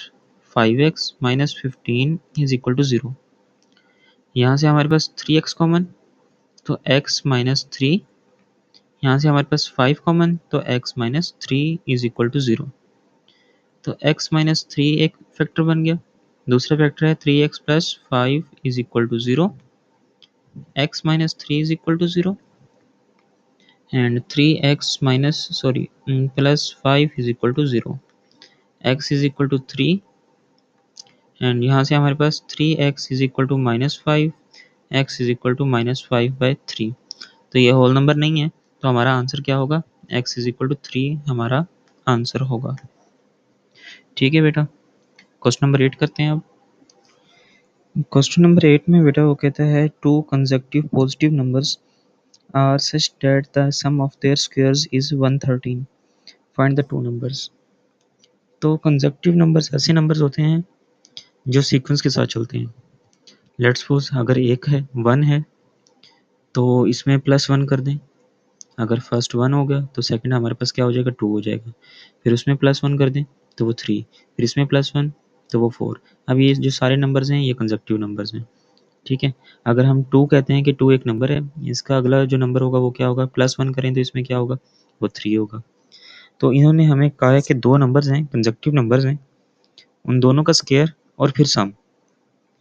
5x minus 15 is equal to 0। यहाँ से हमारे पास 3x कॉमन तो x माइनस 3, यहाँ से हमारे पास 5 कॉमन तो x minus 3 is equal to 0। तो x माइनस 3 एक फैक्टर बन गया, दूसरा फैक्टर है 3x plus 5 is equal to 0। x minus 3 is equal to 0 and 3x minus sorry plus 5 is equal to 0। x is equal to 3 and यहाँ से हमारे पास 3x is equal to minus 5, x is equal to minus 5/3। तो ये whole number नहीं है, तो हमारा आंसर क्या होगा, x इज इक्वल टू 3 हमारा आंसर होगा। ठीक है बेटा, क्वेश्चन नंबर 8 करते हैं अब। क्वेश्चन नंबर 8 में बेटा वो कहता है two consecutive positive numbers are such that the sum of their squares is 113, find the two numbers. तो कंसेक्यूटिव नंबर्स ऐसे नंबर्स होते हैं जो सीक्वेंस के साथ चलते हैं। लेट्स सपोज अगर एक है 1 है तो इसमें प्लस 1 कर दें, अगर फर्स्ट 1 हो गया तो सेकंड हमारे पास क्या हो जाएगा 2 हो जाएगा। फिर उसमें प्लस 1 कर दें तो वो 3, फिर इसमें प्लस 1 तो वो 4। अब ये जो सारे नंबर्स हैं ये कंसेक्यूटिव नंबर्स हैं। ठीक है, अगर हम 2 कहते हैं कि 2 एक नंबर है, इसका अगला जो नंबर होगा वो क्या होगा, प्लस 1 करें तो इसमें क्या होगा, वो 3 होगा। तो इन्होंने हमें कहा है कि दो नंबर्स हैं कंसेक्यूटिव नंबर्स हैं, उन दोनों का स्क्वायर और फिर सम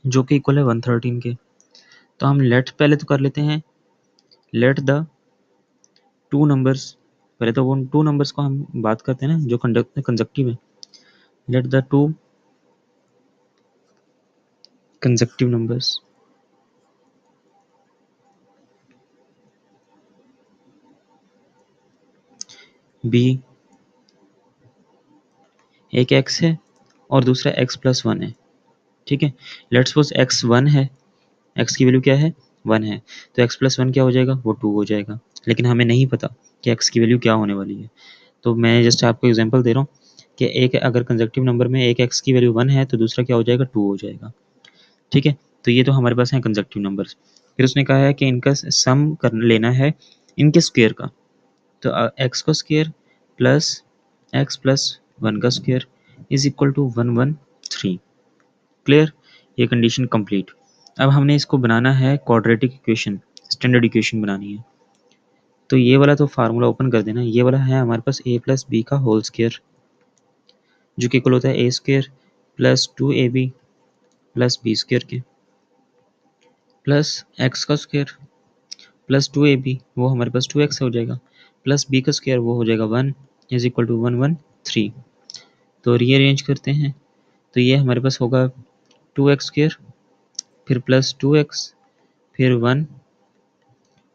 जो कि इक्वल है 113 के। तो हम लेट पहले तो कर लेते हैं, लेट द टू नंबर्स, पहले तो वो टू नंबर्स को हम बात करते हैं ना जो कंसेक्यूटिव है। Let the two consecutive numbers be, एक x है और दूसरा x प्लस 1 है। ठीक है, लेट्स सपोज x 1 है, x की वैल्यू क्या है 1 है, तो x प्लस 1 क्या हो जाएगा, वो 2 हो जाएगा। लेकिन हमें नहीं पता कि x की वैल्यू क्या होने वाली है। तो मैं जस्ट आपको एग्जांपल दे रहा हूँ कि एक अगर कंसेक्यूटिव नंबर में एक x की वैल्यू 1 है तो दूसरा क्या हो जाएगा 2 हो जाएगा। ठीक है, तो ये तो हमारे पास है कंसेक्यूटिव नंबर्स। फिर उसने कहा है कि इनका सम कर लेना है इनके स्क्वायर का। तो x का स्क्वायर प्लस x प्लस 1 का square is equal to 113। Clear, ये कंडीशन कंप्लीट। अब हमने इसको बनाना है क्वाड्रेटिक इक्वेशन, स्टैंडर्ड इक्वेशन बनानी है। तो ये वाला तो फार्मूला ओपन कर देना। ये वाला है हमारे पास a प्लस बी का होल स्क्वायर, जो कि इक्वल होता है a square plus 2ab plus B square के प्लस x का स्क्वायर प्लस 2ab, वो हमारे पास 2x हो जाएगा, प्लस b का स्क्वायर वो हो जाएगा 1 इज इक्वल टू 113। तो रीअरेंज करते हैं तो ये हमारे पास होगा 2x स्क्वायर फिर प्लस 2x फिर 1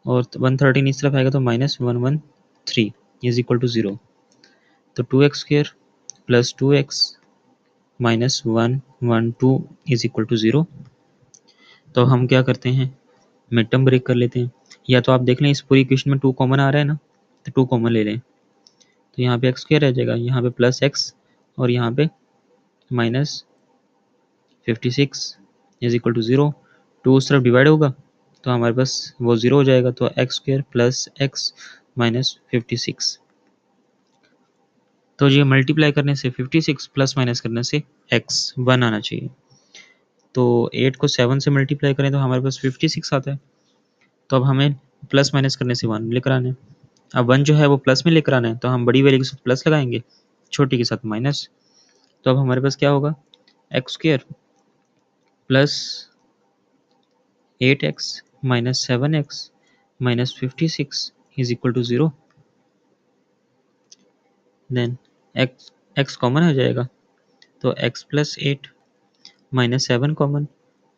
और 113 इस तरफ आएगा तो माइनस 113 इज इक्वल टू 0। तो 2x square plus 2x minus 112 is equal to 0। तो हम क्या करते हैं, मिड टर्म ब्रेक कर लेते हैं। या तो आप देख लें इस पूरी इक्वेशन में 2 कॉमन आ रहा है ना, तो 2 कॉमन ले लें। तो यहाँ पे एक्स स्क्वायर रह जाएगा, यहाँ पे प्लस एक्स और यहाँ पे माइनस 56 इज इक्वल टू 0। 2 उस तरफ डिवाइड होगा तो हमारे पास वो 0 हो जाएगा। तो x square plus X minus 56। तो ये मल्टीप्लाई करने से 56 प्लस माइनस करने से एक्स 1 आना चाहिए। तो 8 को 7 से मल्टीप्लाई करें तो हमारे पास 56 आता है। तो अब हमें प्लस माइनस करने से 1 लेकर आना है। अब 1 जो है वो प्लस में लेकर आना है, तो हम बड़ी वैल्यू के साथ प्लस लगाएंगे, छोटी के साथ माइनस। तो अब हमारे पास क्या होगा, x square plus 8x minus 7x minus 56 is equal to 0। Then x common आ जाएगा तो x प्लस 8 माइनस 7 कॉमन,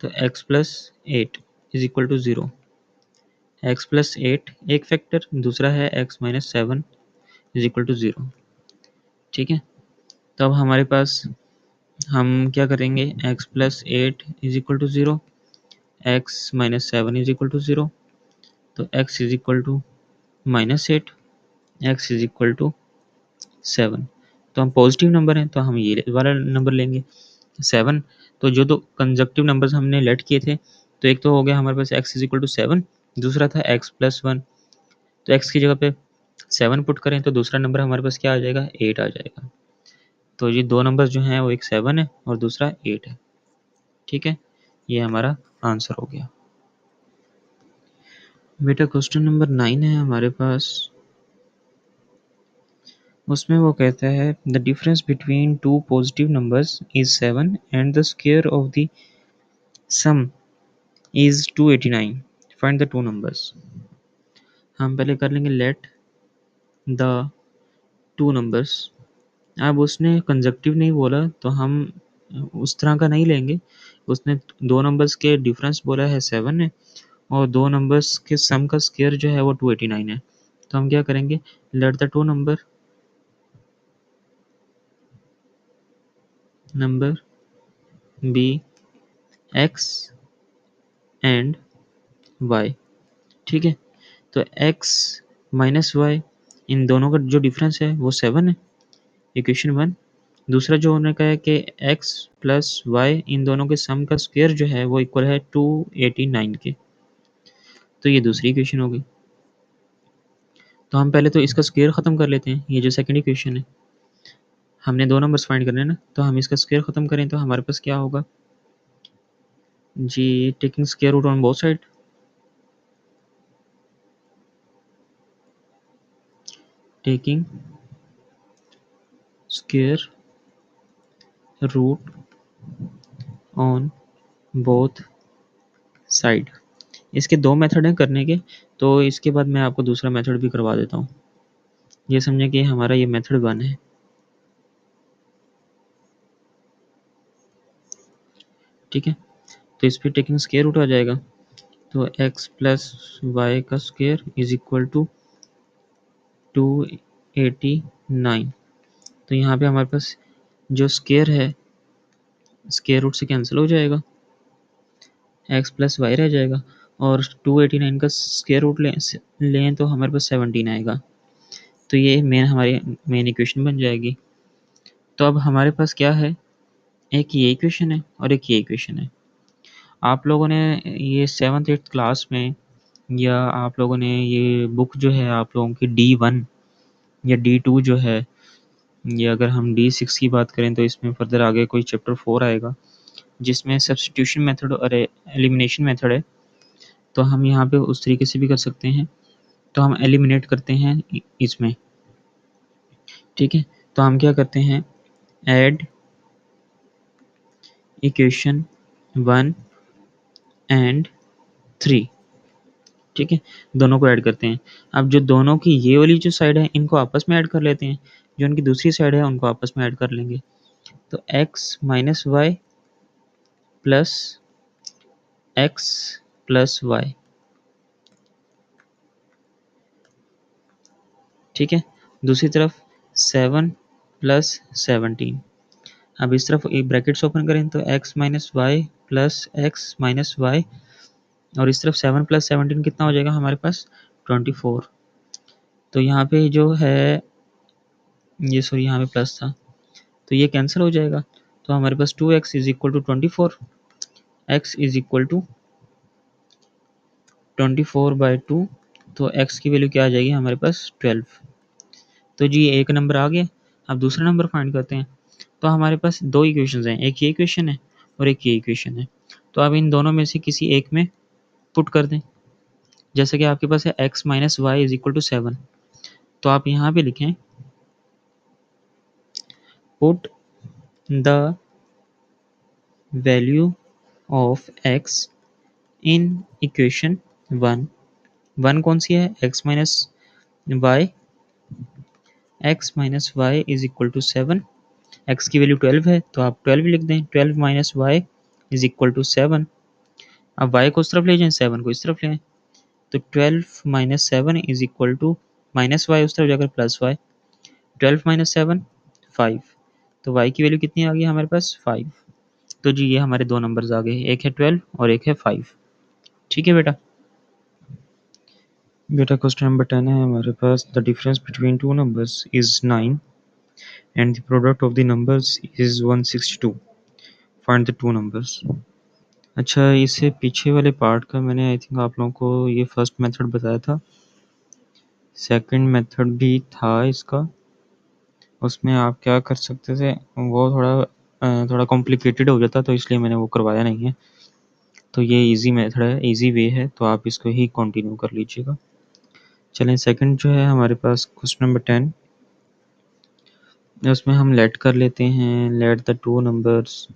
तो x plus 8 is equal to 0। x plus 8 एक फैक्टर, दूसरा है x minus 7 is equal to 0। ठीक है, तो अब हमारे पास हम क्या करेंगे, x plus 8 is equal to 0, x minus 7 is equal to 0। तो x is equal to minus 8, x is equal to 7। तो हम पॉजिटिव नंबर हैं तो हम ये वाला नंबर लेंगे 7। तो जो दो कंजक्टिव नंबर्स हमने लेट किए थे, तो एक तो हो गया हमारे पास x इज इक्वल टू 7, दूसरा था x प्लस 1। तो x की जगह पे 7 पुट करें तो दूसरा नंबर हमारे पास क्या आ जाएगा, 8 आ जाएगा। तो ये दो नंबर जो हैं वो एक 7 है और दूसरा 8 है। ठीक है, ये हमारा आंसर हो गया। बेटा क्वेश्चन नंबर 9 है हमारे पास, उसमें वो कहता है the difference between to positive numbers is 7 and the square of the some is 289, find the two numbers. हम पहले कर लेंगे लेट द टू नंबर्स। अब उसने कंजक्टिव नहीं बोला तो हम उस तरह का नहीं लेंगे। उसने दो नंबर्स के डिफरेंस बोला है 7 है और दो नंबर्स के सम का स्क्वायर जो है वो 289 है। तो हम क्या करेंगे, let the two number be X and Y. ठीक है, तो x माइनस वाई इन दोनों का जो डिफरेंस है वो 7 है, इक्वेशन 1। दूसरा जो होने का है कि x प्लस वाई इन दोनों के सम का स्क्वायर जो है वो इक्वल है 289 के। तो ये दूसरी इक्वेशन हो गई। तो हम पहले तो इसका स्क्वायर ख़त्म कर लेते हैं। ये जो सेकंड इक्वेशन है, हमने दो नंबर्स फाइंड करने हैं ना, तो हम इसका स्क्वायर ख़त्म करें तो हमारे पास क्या होगा जी, taking square root on both side, taking square root on both side. इसके दो मेथड हैं करने के, तो इसके बाद मैं आपको दूसरा मेथड भी करवा देता हूँ। ये समझे कि हमारा ये मेथड 1 है। ठीक है, तो इस पर टेकिंग स्क्वायर रूट आ जाएगा तो x प्लस वाई का स्क्वायर इज इक्वल टू 289। तो यहाँ पे हमारे पास जो स्क्वायर है स्क्वायर रूट से कैंसिल हो जाएगा, x प्लस वाई रह जाएगा और 289 का स्क्वायर रूट लें तो हमारे पास 17 आएगा। तो ये हमारी मेन इक्वेशन बन जाएगी। तो अब हमारे पास क्या है, एक ये इक्वेशन है और एक ये इक्वेशन है। आप लोगों ने ये 7th 8th क्लास में या आप लोगों ने ये बुक जो है आप लोगों की D1 या D2 जो है, या अगर हम D6 की बात करें तो इसमें फर्दर आगे कोई चैप्टर 4 आएगा, जिसमें सब्स्टिट्यूशन मेथड और एलिमिनेशन मेथड है, तो हम यहाँ पे उस तरीके से भी कर सकते हैं। तो हम एलिमिनेट करते हैं इसमें, ठीक है। तो हम क्या करते हैं, ऐड इक्वेशन 1 एंड 3, ठीक है, दोनों को ऐड करते हैं। अब जो दोनों की ये वाली जो साइड है इनको आपस में ऐड कर लेते हैं, जो उनकी दूसरी साइड है उनको आपस में ऐड कर लेंगे। तो x minus Y plus X plus Y, ठीक है। दूसरी तरफ 7 प्लस 17। अब इस तरफ एक ब्रैकेट्स ओपन करें तो x minus Y plus X minus Y, और इस तरफ 7 प्लस 17 कितना हो जाएगा हमारे पास 24। तो यहाँ पे जो है ये, सॉरी यहाँ पे प्लस था, तो ये कैंसिल हो जाएगा। तो हमारे पास 2x is equal to 24, x is equal to 24/2। तो x की वैल्यू क्या आ जाएगी हमारे पास 12। तो जी एक नंबर आ गया। अब दूसरा नंबर फाइंड करते हैं। तो हमारे पास दो इक्वेशंस हैं, एक ये इक्वेशन है और एक ये इक्वेशन है। तो अब इन दोनों में से किसी एक में पुट कर दें। जैसे कि आपके पास है x minus Y is equal to 7, तो आप यहाँ पे लिखें put the value of x in equation 1। 1 कौन सी है, x minus y, x minus Y is equal to 7। x की वैल्यू 12 है तो आप 12 लिख दें, 12 minus Y is equal to 7। अब y को उस तरफ ले जाएं, 7 को इस तरफ ले आएं, तो 12 minus 7 is equal to minus y उस तरफ जाकर प्लस वाई, 12 माइनस 7 5। तो y की वैल्यू कितनी आ गई हमारे पास 5। तो जी ये हमारे दो नंबर्स आ गए, एक है 12 और एक है 5, ठीक है बेटा। बेटा क्वेश्चन नंबर 10 है हमारे पास, the difference between two numbers is 9 and the product of the numbers is 162, find the two numbers। अच्छा, इससे पीछे वाले पार्ट का मैंने आई थिंक आप लोगों को ये फर्स्ट मेथड बताया था, सेकंड मेथड भी था इसका। उसमें आप क्या कर सकते थे, वो थोड़ा कॉम्प्लिकेटेड हो जाता, तो इसलिए मैंने वो करवाया नहीं है। तो ये इजी मेथड है, इजी वे है, तो आप इसको ही कंटिन्यू कर लीजिएगा। चलें, सेकंड जो है हमारे पास क्वेश्चन नंबर 10, उसमें हम लेट कर लेते हैं, लेट द टू नंबर्स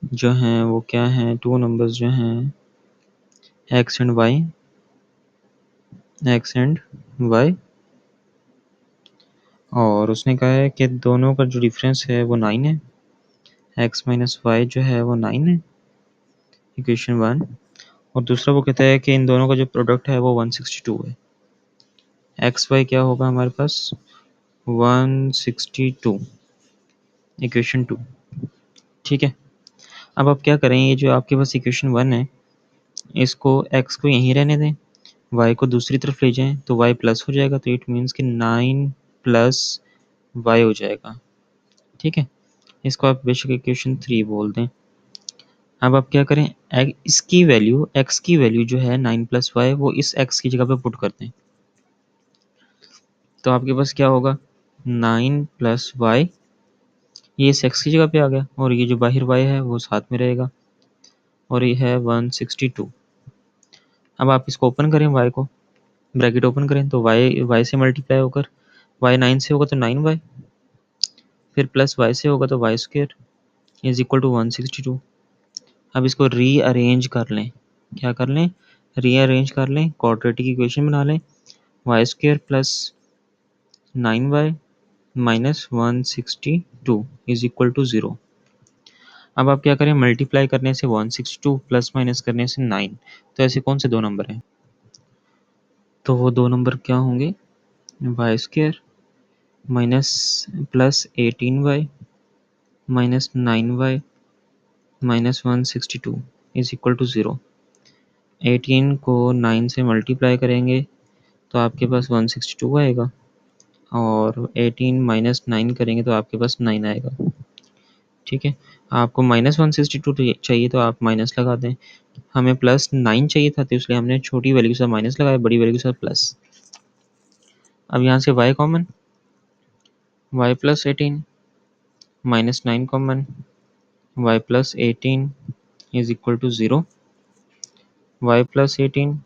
जो हैं वो क्या हैं, टू नंबर्स जो हैं x and y, x and y, और उसने कहा है कि दोनों का जो डिफरेंस है वो 9 है, x माइनस वाई जो है वो 9 है, इक्वेशन 1। और दूसरा वो कहता है कि इन दोनों का जो प्रोडक्ट है वो 162 है। एक्स वाई क्या होगा हमारे पास 162, इक्वेशन 2, ठीक है। अब आप क्या करें, ये जो आपके पास इक्वेशन 1 है इसको x को यहीं रहने दें, y को दूसरी तरफ ले जाएं तो y प्लस हो जाएगा, तो इट मीन्स कि 9 प्लस y हो जाएगा, ठीक है। इसको आप बेशक इक्वेशन 3 बोल दें। अब आप क्या करें, इसकी वैल्यू x की वैल्यू जो है 9 प्लस वाई वो इस x की जगह पे पुट कर दें, तो आपके पास क्या होगा 9 प्लस वाई, ये इस x की जगह पे आ गया, और ये जो बाहर y है वो साथ में रहेगा, और ये है 162। अब आप इसको ओपन करें, y को ब्रैकेट ओपन करें तो y से मल्टीप्लाई होकर y 9 से होगा तो 9y, फिर प्लस y से होगा तो y square is equal to 162। अब इसको रीअरेंज कर लें, क्या कर लें, रीअरेंज कर लें, क्वाड्रेटिक इक्वेशन बना लें, y square plus 9y minus 162 is equal to 0। अब आप क्या करें, मल्टीप्लाई करने से 162 प्लस माइनस करने से 9, तो ऐसे कौन से दो नंबर हैं, तो वो दो नंबर क्या होंगे, y square minus plus 18y minus 9y minus 162 is equal to 0। 18 को 9 से मल्टीप्लाई करेंगे तो आपके पास 162 आएगा, और 18 माइनस 9 करेंगे तो आपके पास 9 आएगा, ठीक है। आपको माइनस 162 चाहिए तो आप माइनस लगा दें, हमें प्लस 9 चाहिए था तो इसलिए हमने छोटी वैल्यू के साथ माइनस लगाया, बड़ी वैल्यू के साथ प्लस। अब यहाँ से y common, y plus 18 minus 9 common, y plus 18 is equal to 0। y plus 18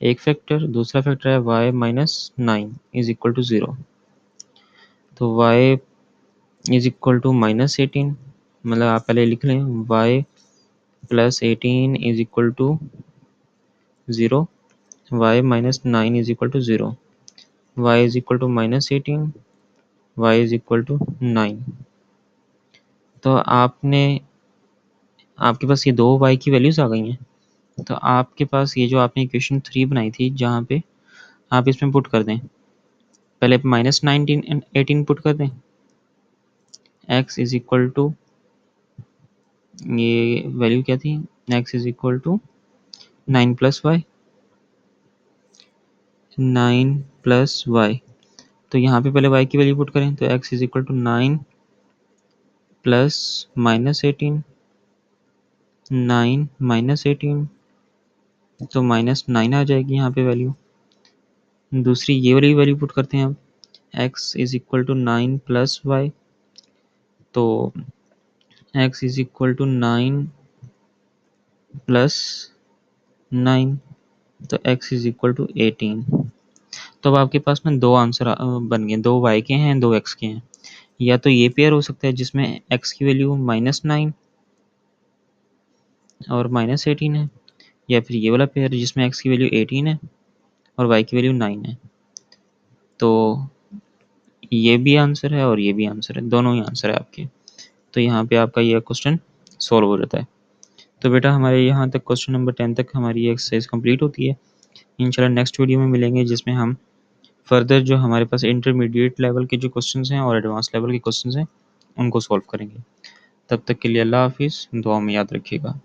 एक फैक्टर, दूसरा फैक्टर है y minus 9 is equal to 0। तो y is equal to minus 18, मतलब आप पहले लिख लें y plus 18 is equal to 0, y minus 9 is equal to 0, y is equal to minus 18, y is equal to 9। तो आपके पास ये दो y की वैल्यूज आ गई हैं। तो आपके पास ये जो आपने इक्वेशन 3 बनाई थी, जहाँ पे आप इसमें पुट कर दें, पहले माइनस 19 एंड 18 पुट कर दें। x इज इक्वल टू, ये वैल्यू क्या थी, x is equal to 9 plus y, 9 plus y. तो यहाँ पे पहले y की वैल्यू पुट करें, तो x is equal to 9 plus minus 18, 9 minus 18, तो माइनस 9 आ जाएगी यहाँ पे वैल्यू। दूसरी ये वाली वैल्यू पुट करते हैं अब, x is equal to 9 plus y, तो x is equal to 9 plus 9, तो x इज इक्वल टू 18। तो अब आपके पास में दो आंसर बन गए, दो y के हैं, दो x के हैं। या तो ये पेयर हो सकता है जिसमें x की वैल्यू -9 और -18 है, या फिर ये वाला पेयर जिसमें x की वैल्यू 18 है और y की वैल्यू 9 है। तो ये भी आंसर है और ये भी आंसर है, दोनों ही आंसर है आपके। तो यहाँ पे आपका ये क्वेश्चन सॉल्व हो जाता है। तो बेटा हमारे यहाँ तक क्वेश्चन नंबर 10 तक हमारी ये एक्सरसाइज कंप्लीट होती है। इंशाल्लाह नेक्स्ट वीडियो में मिलेंगे, जिसमें हम फर्दर जो हमारे पास इंटरमीडिएट लेवल के जो क्वेश्चंस हैं और एडवांस लेवल के क्वेश्चंस हैं उनको सॉल्व करेंगे। तब तक के लिए अल्लाह हाफिज़, दुआ में याद रखिएगा।